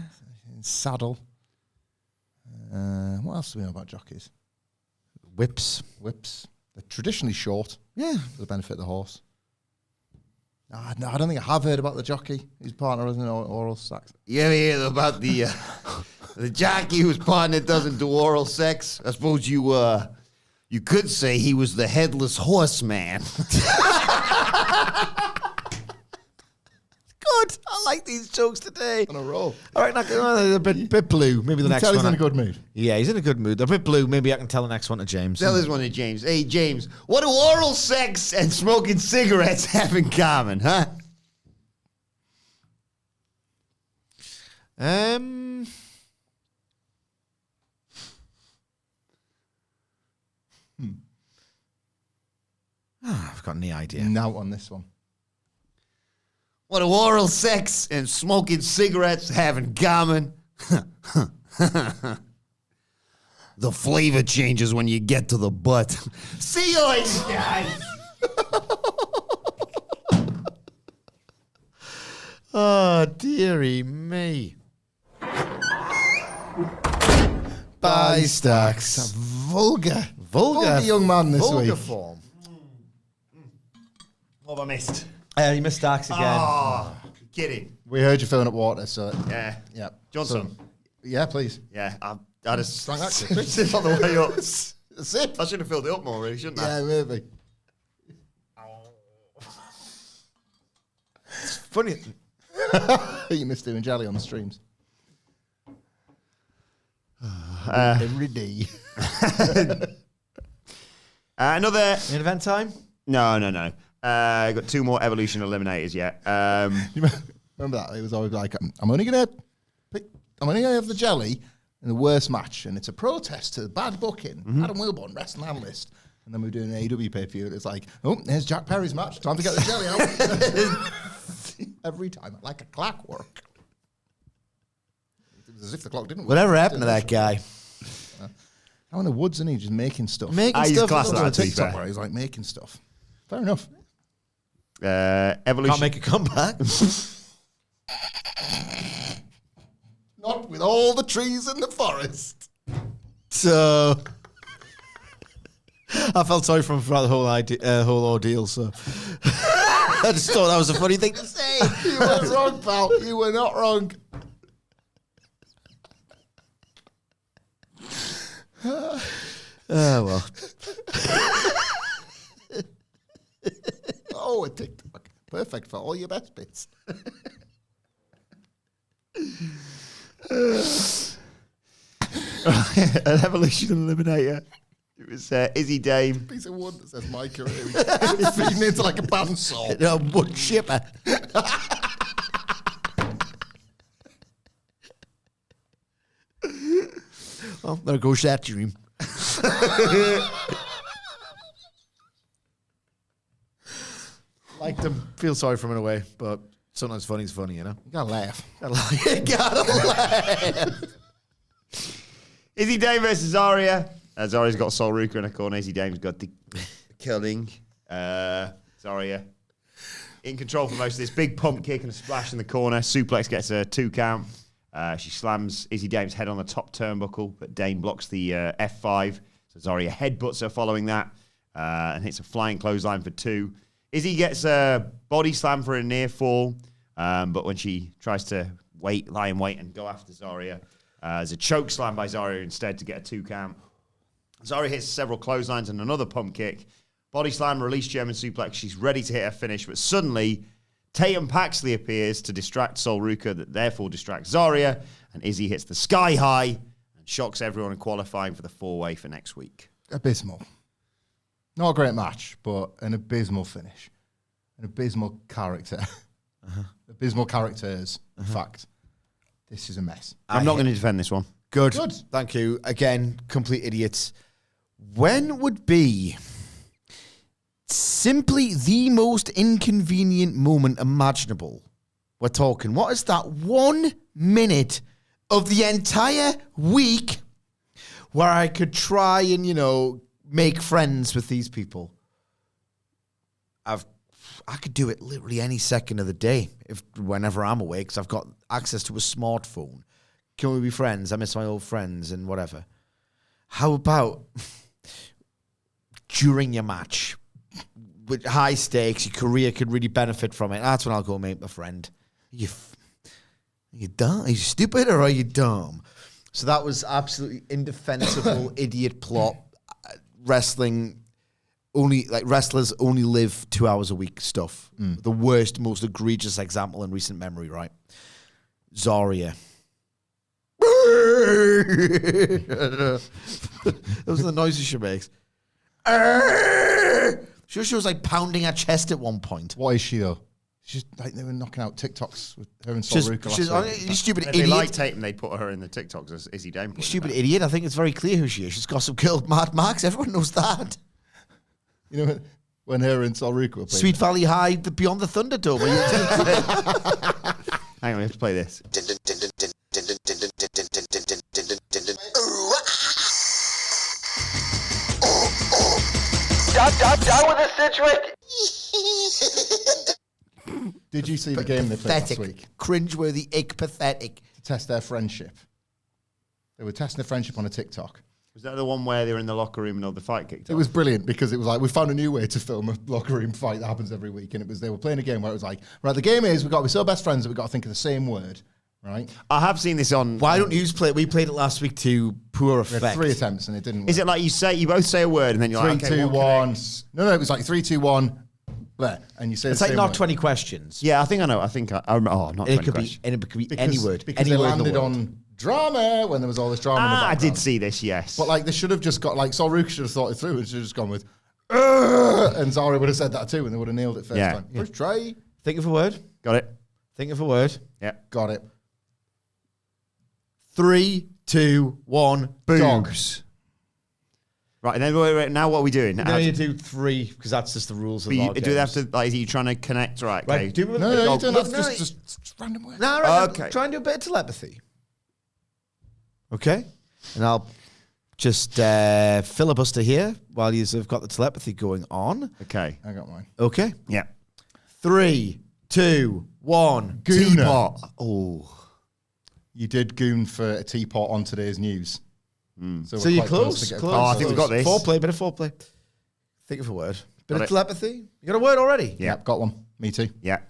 Speaker 2: Saddle. What else do we know about jockeys?
Speaker 3: Whips.
Speaker 2: Whips. They're traditionally short.
Speaker 3: Yeah.
Speaker 2: For the benefit of the horse. No, I don't think I have heard about the jockey. His partner doesn't know oral sex.
Speaker 1: You ever hear about the jockey whose partner doesn't do oral sex? I suppose you could say he was the headless horseman.
Speaker 3: Good. I like these jokes today.
Speaker 2: On a roll.
Speaker 3: All right, they're a bit blue. Maybe the next
Speaker 2: Tell
Speaker 3: one.
Speaker 2: he's in a good mood.
Speaker 3: Yeah, he's in a good mood. They're a bit blue. Maybe I can tell the next one to James.
Speaker 1: Tell this one to James. Hey, James, what do oral sex and smoking cigarettes have in common, huh?
Speaker 3: I've got any idea.
Speaker 2: Now on this one.
Speaker 1: What do oral sex and smoking cigarettes have in common? The flavor changes when you get to the butt. See you later, guys.
Speaker 3: Oh, dearie me. Bye, Stacks.
Speaker 2: Vulgar.
Speaker 3: Vulgar
Speaker 2: young man this
Speaker 3: vulgar
Speaker 2: week.
Speaker 3: form.
Speaker 1: What have I missed?
Speaker 3: You missed Stacks again.
Speaker 1: Oh, kidding.
Speaker 2: We heard you filling up water, so
Speaker 1: Yeah.
Speaker 2: yeah.
Speaker 1: Johnson.
Speaker 2: Yeah, please.
Speaker 1: Yeah, I just
Speaker 2: Strong action.
Speaker 1: sip on the way up.
Speaker 2: Sip.
Speaker 1: I should have filled it up more, really, shouldn't I?
Speaker 2: Yeah, maybe.
Speaker 3: Funny.
Speaker 2: You missed doing jelly on the streams.
Speaker 1: Uh,
Speaker 2: Every day.
Speaker 1: Another.
Speaker 3: In event time?
Speaker 1: No. Got 2 more Evolution Eliminators yet.
Speaker 2: You remember that? It was always like, I'm only gonna have the jelly in the worst match, and it's a protest to bad booking. Adam Wilbourn, wrestling analyst. And then we were doing an AEW pay-per-view, and it's like, oh, there's Jack Perry's match. Time to get the jelly out. Every time, like a clockwork. It was as if the clock didn't work.
Speaker 3: Whatever happened to that guy?
Speaker 2: Out in the woods, isn't he? Just making stuff.
Speaker 3: Making
Speaker 1: He's
Speaker 3: stuff.
Speaker 1: class
Speaker 3: on
Speaker 1: that,
Speaker 3: the
Speaker 1: to be
Speaker 2: TikTok
Speaker 1: fair.
Speaker 2: where he's like making stuff. Fair enough.
Speaker 1: Evolution.
Speaker 3: Can't make a comeback.
Speaker 2: Not with all the trees in the forest.
Speaker 3: So I felt sorry for him throughout the whole ordeal. So I just thought that was a funny thing to say.
Speaker 2: You weren't wrong, pal. You were not wrong.
Speaker 3: Oh well.
Speaker 2: Oh, a TikTok. Perfect for all your best bits.
Speaker 1: An Evolution Eliminator. It was Izzy Dame.
Speaker 2: Piece of wood that says my career. It's feeding into like a bandsaw.
Speaker 3: No, wood chipper. Well, there goes that dream. Like to feel sorry for him in a way, but sometimes funny's funny, you know?
Speaker 2: You gotta laugh.
Speaker 3: Gotta laugh.
Speaker 1: Izzy Dame versus Zarya. Zarya's got Sol Ruka in a corner. Izzy Dame's got the killing. Zarya in control for most of this. Big pump kick and a splash in the corner. Suplex gets a 2 count. She slams Izzy Dame's head on the top turnbuckle, but Dame blocks the F5. So Zarya headbutts her following that and hits a flying clothesline for 2. Izzy gets a body slam for a near fall, but when she tries to lie in wait and go after Zarya, there's a choke slam by Zarya instead to get a 2 count. Zarya hits several clotheslines and another pump kick. Body slam, release German suplex. She's ready to hit her finish, but suddenly Tatum Paxley appears to distract Sol Ruka, that therefore distracts Zarya, and Izzy hits the sky high and shocks everyone in qualifying for the 4-way for next week.
Speaker 2: Abysmal. Not a great match, but an abysmal finish. An abysmal character. Abysmal characters. In fact, this is a mess.
Speaker 1: I'm not going to defend this one.
Speaker 3: Good.
Speaker 2: Good.
Speaker 3: Thank you. Again, complete idiots. When would be simply the most inconvenient moment imaginable? We're talking, what is that 1 minute of the entire week where I could try and, make friends with these people? I could do it literally any second of the day, whenever I'm awake, because I've got access to a smartphone. Can we be friends? I miss my old friends and whatever. How about during your match, with high stakes, your career could really benefit from it? That's when I'll go make my friend. Are you dumb? Are you stupid or are you dumb? So that was absolutely indefensible idiot plot. Wrestling. Wrestlers only live 2 hours a week stuff. The worst, most egregious example in recent memory, right? Zarya. Those are the noises she makes. She was like pounding her chest at one point.
Speaker 2: What is she though? She's like they were knocking out TikToks with her and Saruka.
Speaker 3: You stupid
Speaker 1: If they
Speaker 3: idiot.
Speaker 1: like tape and they put her in the TikToks as Izzy Dame.
Speaker 3: You stupid idiot. I think it's very clear who she is. She's got some killed Mad Max. Everyone knows that.
Speaker 2: You know when her and Saruka were playing.
Speaker 3: Sweet Valley High, Beyond the Thunderdome.
Speaker 1: Hang on, we have to play this.
Speaker 6: Down with the Sidgwick.
Speaker 2: Did you see the game they played last
Speaker 3: Pathetic.
Speaker 2: week?
Speaker 3: Cringeworthy, ick, pathetic.
Speaker 2: To test their friendship. They were testing their friendship on a TikTok.
Speaker 1: Was that the one where they were in the locker room and all the fight kicked off?
Speaker 2: It was brilliant because it was like we found a new way to film a locker room fight that happens every week, and they were playing a game where it was like, right, the game is we've got to be so best friends that we've got to think of the same word, right?
Speaker 1: I have seen this on.
Speaker 3: Why don't you play it? We played it last week to poor
Speaker 2: We
Speaker 3: effect.
Speaker 2: had 3 attempts and it didn't work.
Speaker 1: Is it like you both say a word and then you're
Speaker 2: 3,
Speaker 1: like, okay,
Speaker 2: 2,
Speaker 1: what can
Speaker 2: 1? No, it was like 3, 2, 1. Bleh, and you say
Speaker 3: It's
Speaker 2: the
Speaker 3: like
Speaker 2: same
Speaker 3: not
Speaker 2: word.
Speaker 3: 20 questions.
Speaker 1: Yeah, I think I know. I think not
Speaker 3: It
Speaker 1: 20
Speaker 3: could be,
Speaker 1: questions.
Speaker 3: and it could be
Speaker 2: Because,
Speaker 3: any word.
Speaker 2: because
Speaker 3: Any
Speaker 2: they
Speaker 3: word in the
Speaker 2: landed
Speaker 3: world.
Speaker 2: on drama when there was all this drama in the
Speaker 1: I
Speaker 2: background.
Speaker 1: did see this, yes.
Speaker 2: But like they should have just got like Saruka should have thought it through and should have just gone with and Zarya would have said that too and they would have nailed it first
Speaker 1: Yeah.
Speaker 2: time. First try.
Speaker 3: Think of a word.
Speaker 1: Got it?
Speaker 3: Think of a word.
Speaker 1: Yeah.
Speaker 2: Got it.
Speaker 3: 3, 2, 1.
Speaker 1: Boobs. Right, and then wait, now what are we doing?
Speaker 3: No, you do 3 because that's just the rules of our
Speaker 1: do they have
Speaker 3: games.
Speaker 1: to, like, are you trying to connect? Right, okay.
Speaker 3: Right, do it.
Speaker 2: No, you don't have
Speaker 3: no,
Speaker 2: to just random words.
Speaker 3: No, right,
Speaker 1: Okay.
Speaker 3: Try and do a bit of telepathy. Okay? And I'll just filibuster here while you've got the telepathy going on.
Speaker 1: Okay.
Speaker 2: I got mine.
Speaker 3: Okay?
Speaker 1: Yeah.
Speaker 3: 3, 2, 1.
Speaker 2: Gooner.
Speaker 1: Teapot. Oh.
Speaker 2: You did goon for a teapot on today's news.
Speaker 3: So
Speaker 2: we're
Speaker 3: you're
Speaker 2: quite
Speaker 3: close.
Speaker 2: to get
Speaker 3: Close.
Speaker 1: Oh, I think we've got this.
Speaker 3: Foreplay, bit of foreplay. Think of a word. Bit
Speaker 1: Got
Speaker 3: of
Speaker 1: it.
Speaker 3: telepathy. You got a word already?
Speaker 1: Yeah.
Speaker 2: Yep, got one. Me too.
Speaker 1: Yeah.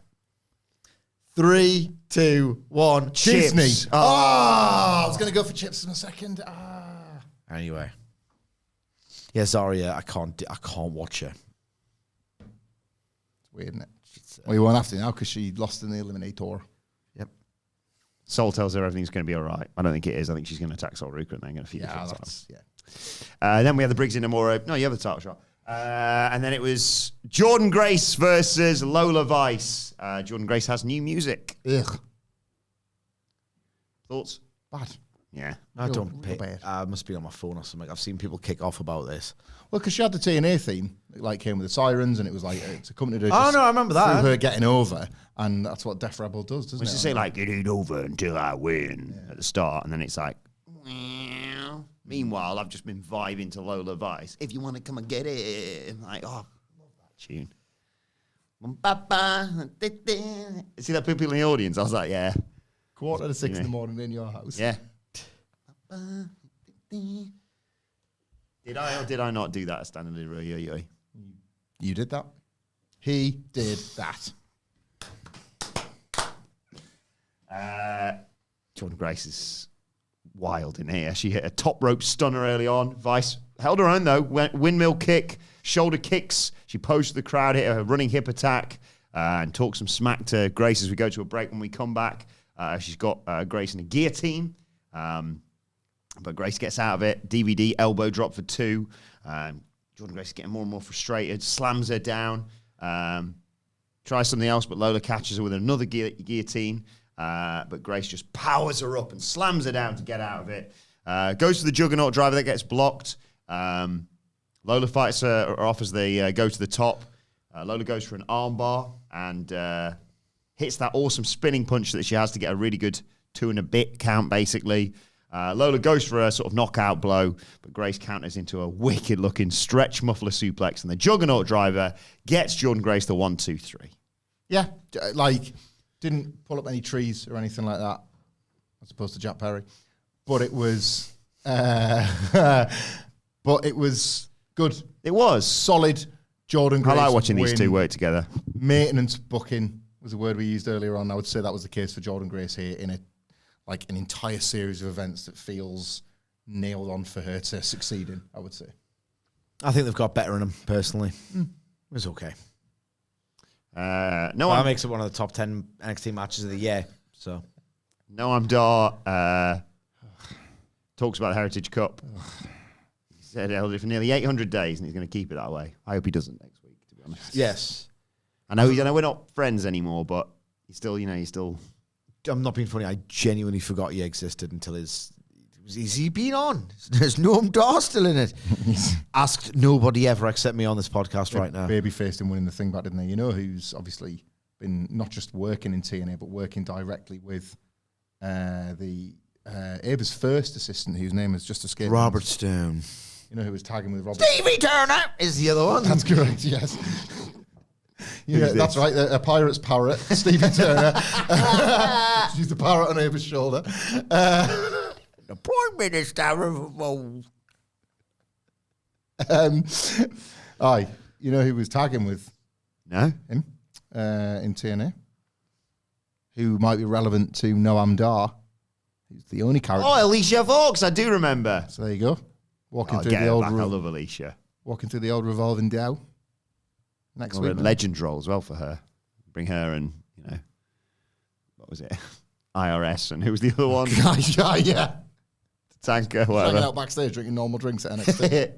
Speaker 3: 3, 2, 1.
Speaker 1: Chips.
Speaker 2: Disney.
Speaker 1: Oh.
Speaker 2: I was going to go for chips in a second.
Speaker 3: Anyway. Yeah, Zarya, I can't watch her.
Speaker 2: It's weird, isn't it? Well, you won't have to now because she lost in the Eliminator.
Speaker 3: Yep.
Speaker 1: Sol tells her everything's going to be all right. I don't think it is. I think she's going to attack Saruka and then going to feed
Speaker 2: Yeah,
Speaker 1: the
Speaker 2: that's, yeah.
Speaker 1: Then we had the Briggs in Amore. No, you have the title shot. And then it was Jordan Grace versus Lola Vice. Jordan Grace has new music.
Speaker 2: Ugh.
Speaker 1: Thoughts?
Speaker 2: Bad.
Speaker 1: Yeah.
Speaker 3: I
Speaker 2: Real-
Speaker 3: don't
Speaker 2: real
Speaker 3: pay.
Speaker 2: bad.
Speaker 3: I must be on my phone or something. I've seen people kick off about this.
Speaker 2: Well, because she had the TNA theme, it like came with the sirens, and it was like it's accompanied her.
Speaker 3: Oh,
Speaker 2: just
Speaker 3: no, I remember that.
Speaker 2: Through her getting over, and that's what Def Rebel does, doesn't
Speaker 1: It's
Speaker 2: it?
Speaker 1: to say like, it ain't over until I win at the start. And then it's like, meow. Meanwhile, I've just been vibing to Lola Vice. If you want to come and get it. I'm like, oh, I love that tune. See that people in the audience? I was like, yeah.
Speaker 2: 5:45 in the morning in your house.
Speaker 1: Yeah. Did I or did I not do that standing in the
Speaker 2: You did that. He did that.
Speaker 1: Jordan Grace is wild in here. She hit a top rope stunner early on. Vice held her own though. Windmill kick, shoulder kicks. She posed to the crowd, hit a running hip attack, and talked some smack to Grace as we go to a break. When we come back, she's got Grace in a guillotine. But Grace gets out of it. DVD elbow drop for 2. Jordan Grace is getting more and more frustrated. Slams her down. tries something else, but Lola catches her with another guillotine. But Grace just powers her up and slams her down to get out of it. Goes to the Juggernaut driver that gets blocked. Lola fights her off as they go to the top. Lola goes for an armbar and hits that awesome spinning punch that she has to get a really good 2 and a bit count, basically. Lola goes for a sort of knockout blow, but Grace counters into a wicked-looking stretch muffler suplex, and the Juggernaut driver gets Jordan Grace the 1, 2, 3.
Speaker 2: Yeah, like, didn't pull up any trees or anything like that, as opposed to Jack Perry. But it was, good.
Speaker 1: It was.
Speaker 2: Solid Jordan Grace
Speaker 1: I like watching
Speaker 2: win.
Speaker 1: these two work together.
Speaker 2: Maintenance booking was a word we used earlier on. I would say that was the case for Jordan Grace here in an entire series of events that feels nailed on for her to succeed in, I would say.
Speaker 3: I think they've got better in them, personally. It was okay.
Speaker 1: That
Speaker 3: makes it one of the top 10 NXT matches of the year. So,
Speaker 1: Noam Dar talks about the Heritage Cup. He said he'll do it for nearly 800 days, and he's going to keep it that way. I hope he doesn't next week, to be honest.
Speaker 3: yes.
Speaker 1: I know we're not friends anymore, but he's still.
Speaker 3: I'm not being funny. I genuinely forgot he existed until is he been on? There's Noam Dar still in it. Asked nobody ever except me on this podcast right now.
Speaker 2: Babyfaced him winning the thing back, didn't they? You know who's obviously been not just working in TNA, but working directly with Abe's first assistant, whose name has just escaped.
Speaker 3: Robert Stone.
Speaker 2: You know who was tagging with Robert?
Speaker 3: Stevie Turner is the other one.
Speaker 2: That's correct, yes. Yeah, that's right. A pirate's parrot, Stevie Turner. She's the parrot on Abe's shoulder.
Speaker 3: The Prime Minister of
Speaker 2: Aye, you know who was tagging with
Speaker 1: No?
Speaker 2: him in TNA? Who might be relevant to Noam Dar? Who's the only character?
Speaker 1: Oh, Alicia Vaux, I do remember.
Speaker 2: So there you go. Walking
Speaker 1: I'll
Speaker 2: through
Speaker 1: get
Speaker 2: the
Speaker 1: her
Speaker 2: old
Speaker 1: back. I love Alicia.
Speaker 2: walking through the old revolving Dow. Next
Speaker 1: Or
Speaker 2: week.
Speaker 1: a legend role as well for her. Bring her and, what was it? IRS, and who was the other one?
Speaker 2: yeah.
Speaker 1: Tanker,
Speaker 2: Hanging
Speaker 1: whatever.
Speaker 2: out backstage drinking normal drinks at NXT.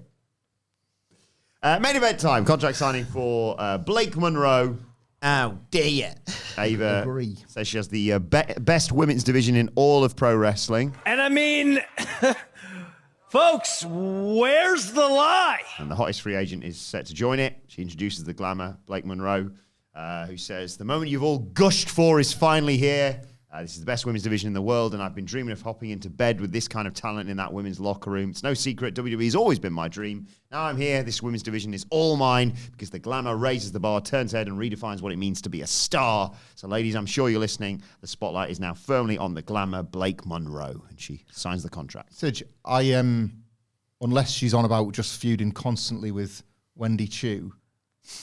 Speaker 1: Main event time. Contract signing for Blake Monroe.
Speaker 3: Oh, dear.
Speaker 1: Ava
Speaker 2: Agree.
Speaker 1: says she has the best women's division in all of pro wrestling.
Speaker 7: And I mean, folks, where's the lie?
Speaker 1: And the hottest free agent is set to join it. She introduces the glamour, Blake Monroe, who says, "The moment you've all gushed for is finally here. This is the best women's division in the world, and I've been dreaming of hopping into bed with this kind of talent in that women's locker room. It's no secret, WWE has always been my dream. Now I'm here. This women's division is all mine because the glamour raises the bar, turns head, and redefines what it means to be a star. So, ladies, I'm sure you're listening. The spotlight is now firmly on the glamour, Blake Monroe." And she signs the contract.
Speaker 2: Sidge, unless she's on about just feuding constantly with Wendy Chu,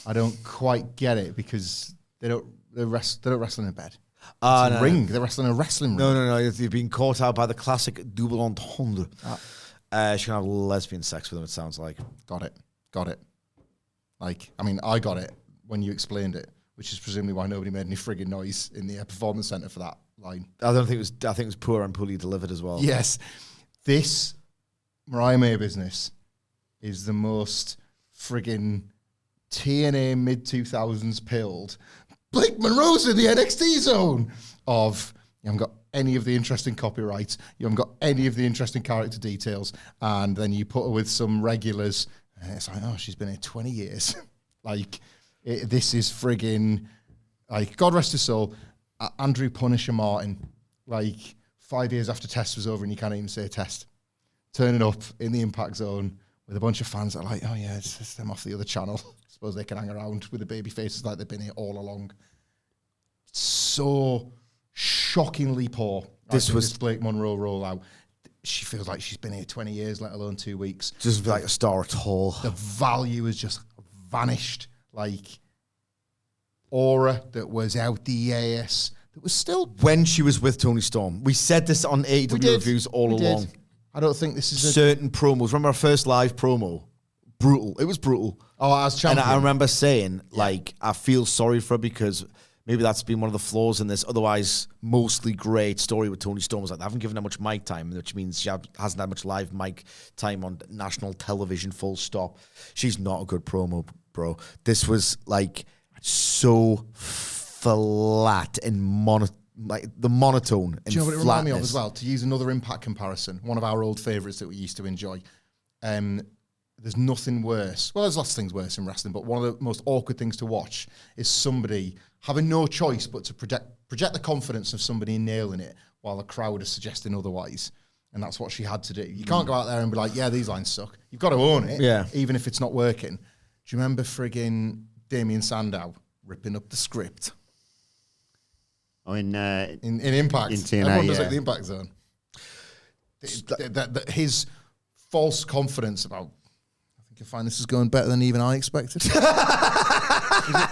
Speaker 2: I don't quite get it because they don't wrestle in a bed. It's a
Speaker 3: No.
Speaker 2: ring. They're wrestling a wrestling ring.
Speaker 3: No. You've been caught out by the classic double entendre. She can have lesbian sex with him, it sounds like.
Speaker 2: Got it. Like, I mean, I got it when you explained it, which is presumably why nobody made any frigging noise in the performance center for that line.
Speaker 3: I think it was poor and poorly delivered as well.
Speaker 2: Yes. This Mariah May business is the most friggin' TNA mid-2000s pilled. Blake Monroe's in the NXT zone of, you haven't got any of the interesting copyrights, you haven't got any of the interesting character details, and then you put her with some regulars, and it's like, oh, she's been here 20 years. This is friggin', like, God rest his soul, Andrew Punisher Martin, 5 years after Test was over and you can't even say Test, turning up in the Impact Zone with a bunch of fans that are like, oh yeah, it's just them off the other channel. Suppose they can hang around with the baby faces like they've been here all along. So shockingly poor.
Speaker 3: This was
Speaker 2: this Blake Monroe rollout. She feels like she's been here 20 years, let alone 2 weeks.
Speaker 3: Doesn't feel like a star at all.
Speaker 2: The value has just vanished. Like aura that was out the ass that was still.
Speaker 3: When she was with Tony Storm, we said this on AEW reviews all along.
Speaker 2: I don't think this is a
Speaker 3: certain promos. Remember our first live promo? Brutal. It was brutal.
Speaker 2: Oh, as champion.
Speaker 3: And I remember saying, I feel sorry for her because maybe that's been one of the flaws in this otherwise mostly great story with Tony Storm. They haven't given her much mic time, which means she hasn't had much live mic time on national television, full stop. She's not a good promo, bro. This was so flat and the monotone and
Speaker 2: Do you know what it reminded me of
Speaker 3: flatness.
Speaker 2: as well? To use another Impact comparison, one of our old favourites that we used to enjoy. There's nothing worse. Well, there's lots of things worse in wrestling, but one of the most awkward things to watch is somebody having no choice but to project the confidence of somebody nailing it while the crowd is suggesting otherwise. And that's what she had to do. You can't go out there and be like, yeah, these lines suck. You've got to own it, even if it's not working. Do you remember frigging Damien Sandow ripping up the script?
Speaker 1: Oh, in
Speaker 2: Impact.
Speaker 1: in TNA,
Speaker 2: Everyone does
Speaker 1: yeah.
Speaker 2: like the Impact Zone. His false confidence about, I think you'll find this is going better than even I expected.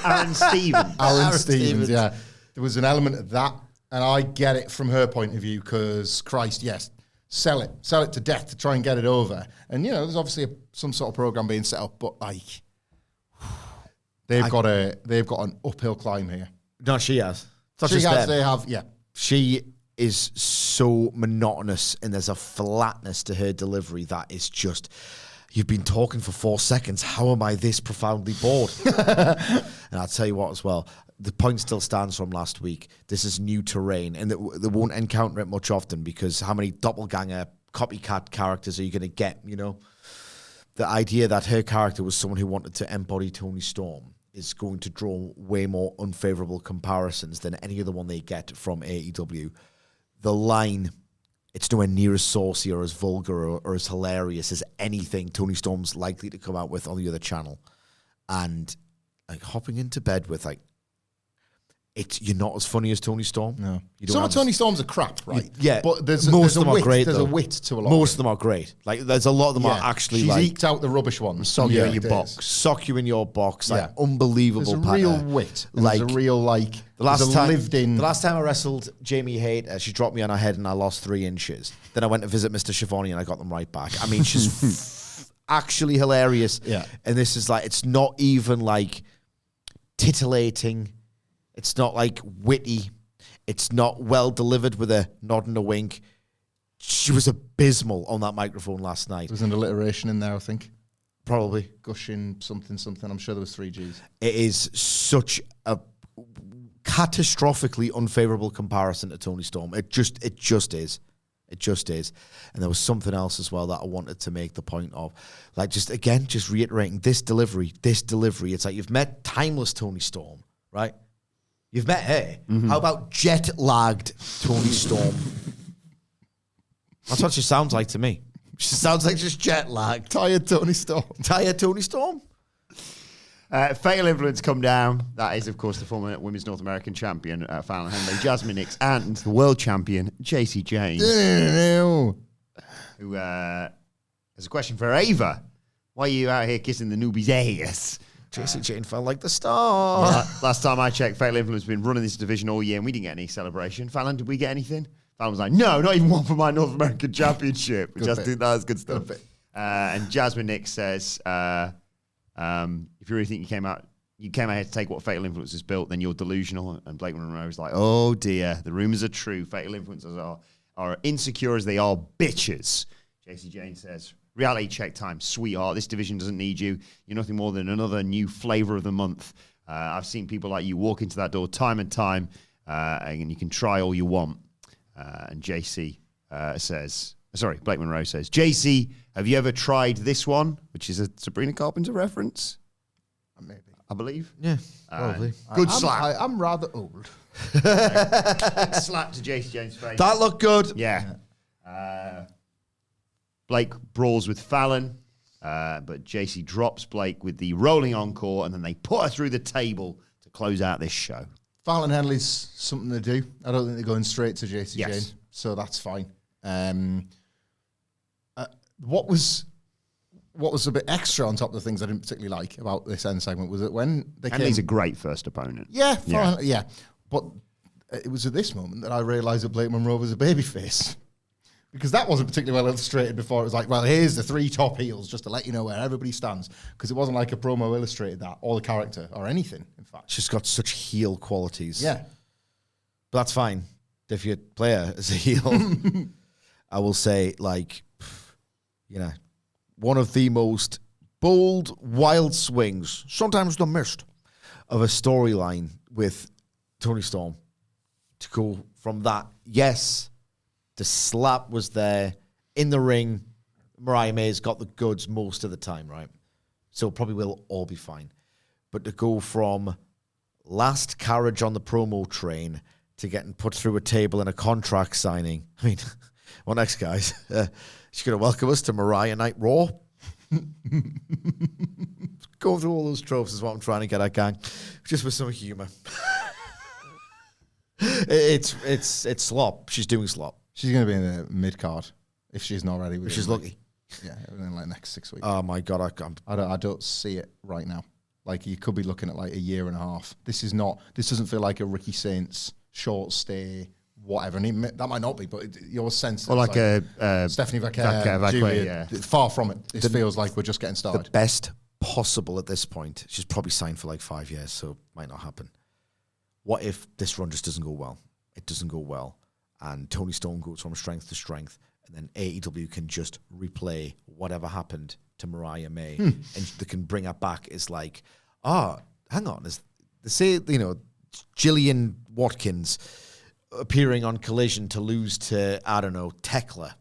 Speaker 1: Aaron Stevens.
Speaker 2: Aaron Stevens, yeah. There was an element of that, and I get it from her point of view, because, Christ, yes, sell it to death to try and get it over. And, you know, there's obviously some sort of program being set up, but, like, they've got an uphill climb here.
Speaker 3: No, she has.
Speaker 2: They have, yeah.
Speaker 3: She is so monotonous, and there's a flatness to her delivery that is just, you've been talking for 4 seconds. How am I this profoundly bored? And I'll tell you what as well, the point still stands from last week. This is new terrain, and they won't encounter it much often, because how many doppelganger, copycat characters are you going to get, you know? The idea that her character was someone who wanted to embody Toni Storm is going to draw way more unfavorable comparisons than any other one they get from AEW. The line, it's nowhere near as saucy or as vulgar or as hilarious as anything Toni Storm's likely to come out with on the other channel. And like hopping into bed with like, you're not as funny as Toni Storm.
Speaker 2: No.
Speaker 3: You don't
Speaker 2: Some of
Speaker 3: have-
Speaker 2: Tony Storm's are crap, right?
Speaker 3: Yeah,
Speaker 2: But there's
Speaker 3: most
Speaker 2: a
Speaker 3: of them
Speaker 2: wit,
Speaker 3: are great.
Speaker 2: There's
Speaker 3: though.
Speaker 2: a wit to a lot.
Speaker 3: Most of them are great. Like there's a lot of them are actually
Speaker 2: She's
Speaker 3: like
Speaker 2: eked out the rubbish ones.
Speaker 1: Sock you in your
Speaker 2: it
Speaker 1: box.
Speaker 2: is.
Speaker 3: sock you in your box, like
Speaker 2: Yeah.
Speaker 3: unbelievable.
Speaker 2: There's a
Speaker 3: patter.
Speaker 2: real wit. And
Speaker 3: Like
Speaker 2: there's a real
Speaker 3: the last time,
Speaker 2: lived in.
Speaker 3: the last time I wrestled Jamie Hayter, she dropped me on her head and I lost 3 inches. Then I went to visit Mr. Schiavone and I got them right back. I mean, she's actually hilarious.
Speaker 2: Yeah.
Speaker 3: And this is like, it's not even like titillating. It's not like witty. It's not well delivered with a nod and a wink. She was abysmal on that microphone last night.
Speaker 2: There's an alliteration in there, I think.
Speaker 3: Probably.
Speaker 2: Gushing something. I'm sure there was 3 Gs.
Speaker 3: It is such a catastrophically unfavorable comparison to Toni Storm. It just is. It just is. And there was something else as well that I wanted to make the point of. Like, just reiterating this delivery. It's like you've met timeless Toni Storm, right? You've met her. How about jet-lagged Toni Storm? That's what she sounds like to me. She sounds like just jet-lagged.
Speaker 2: Tired Tony Storm.
Speaker 3: Tired Toni Storm?
Speaker 1: Fatal Influence come down. That is, of course, the former Women's North American champion, Fallon Henley, Jasmine Nix, and the world champion, JC Jane, who has a question for Ava. Why are you out here kissing the newbies' ass?
Speaker 3: JC Jane felt like the star.
Speaker 1: Last time I checked, Fatal Influence has been running this division all year, and we didn't get any celebration. Fallon, did we get anything? Fallon was like, no, not even one for my North American championship, which I think that was good stuff. And Jasmine Nix says, if you really think you came out here to take what Fatal Influence has built, then you're delusional. And Blake Monroe was like, oh dear, the rumors are true. Fatal Influencers are insecure as they are bitches. JC Jane says, reality check time, sweetheart. This division doesn't need you. You're nothing more than another new flavor of the month. I've seen people like you walk into that door time and time, and you can try all you want. And Blake Monroe says, JC, have you ever tried this one? Which is a Sabrina Carpenter reference.
Speaker 2: Maybe.
Speaker 1: I believe.
Speaker 3: Yeah, probably.
Speaker 1: Good slap.
Speaker 2: I'm rather old.
Speaker 1: Slap to JC Jane's face.
Speaker 3: That looked good.
Speaker 1: Yeah. Blake brawls with Fallon, but JC drops Blake with the rolling encore, and then they put her through the table to close out this show.
Speaker 2: Fallon Henley's something to do. I don't think they're going straight to JC Jane, so that's fine. What was a bit extra on top of the things I didn't particularly like about this end segment was that when they
Speaker 1: And he's a great first opponent.
Speaker 2: yeah. But it was at this moment that I realised that Blake Monroe was a babyface. Because that wasn't particularly well illustrated before. It was like, well, here's the 3 top heels just to let you know where everybody stands. Because it wasn't like a promo illustrated that, or the character, or anything, in fact.
Speaker 3: She's got such heel qualities.
Speaker 2: Yeah.
Speaker 3: But that's fine. If you play her as a heel, I will say, like, one of the most bold, wild swings, sometimes the missed, of a storyline with Toni Storm to go from that. Yes, the slap was there in the ring. Mariah May's got the goods most of the time, right? So probably will all be fine. But to go from last carriage on the promo train to getting put through a table in a contract signing. I mean, what next, guys? She's going to welcome us to Mariah Night Raw. Go through all those tropes is what I'm trying to get at, gang. Just with some humour. It's slop. She's doing slop.
Speaker 2: She's going to be in the mid card if she's not ready.
Speaker 3: If she's lucky.
Speaker 2: Yeah, in like next 6 weeks.
Speaker 3: Oh my God,
Speaker 2: I don't see it right now. Like you could be looking at like a year and a half. This doesn't feel like a Ricky Saints short stay, whatever. And that might not be, but your sense.
Speaker 1: Or like a
Speaker 2: Stephanie Vaquer,
Speaker 1: Julia, yeah.
Speaker 2: Far from it. It feels like we're just getting started.
Speaker 3: The best possible at this point. She's probably signed for like 5 years, so it might not happen. What if this run just doesn't go well? It doesn't go well, and Toni Storm goes from strength to strength, and then AEW can just replay whatever happened to Mariah May, and they can bring her back. It's like, hang on, they say, Jillian Watkins appearing on Collision to lose to, I don't know, Tekla.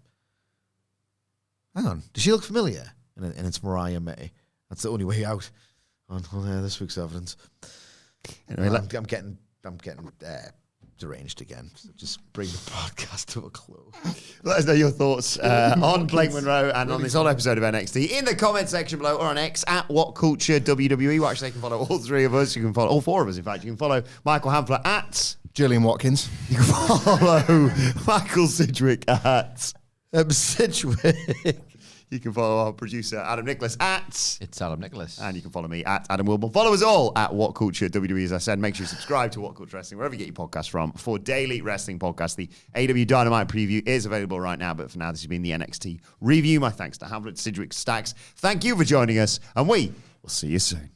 Speaker 3: Hang on, does she look familiar? And it's Mariah May. That's the only way out on this week's evidence. Anyway, I'm getting deranged again. So just bring the podcast to a close.
Speaker 1: Let us know your thoughts on Blake Monroe and on this whole episode of NXT in the comment section below or on X at WhatCulture WWE. Well, actually, you can follow all three of us. You can follow all four of us, in fact. You can follow Michael Hamflett at
Speaker 2: Gillian Watkins.
Speaker 1: You can follow Michael Sidgwick at
Speaker 3: Sidgwick.
Speaker 1: You can follow our producer, Adam Nicholas, at...
Speaker 8: It's Adam Nicholas.
Speaker 1: And you can follow me at Adam Wilbourn. Follow us all at WhatCulture WWE. As I said, make sure you subscribe to WhatCulture Wrestling, wherever you get your podcasts from, for daily wrestling podcasts. The AW Dynamite preview is available right now, but for now, this has been the NXT review. My thanks to Hamflett, Sidgwick, Stacks. Thank you for joining us, and we will see you soon.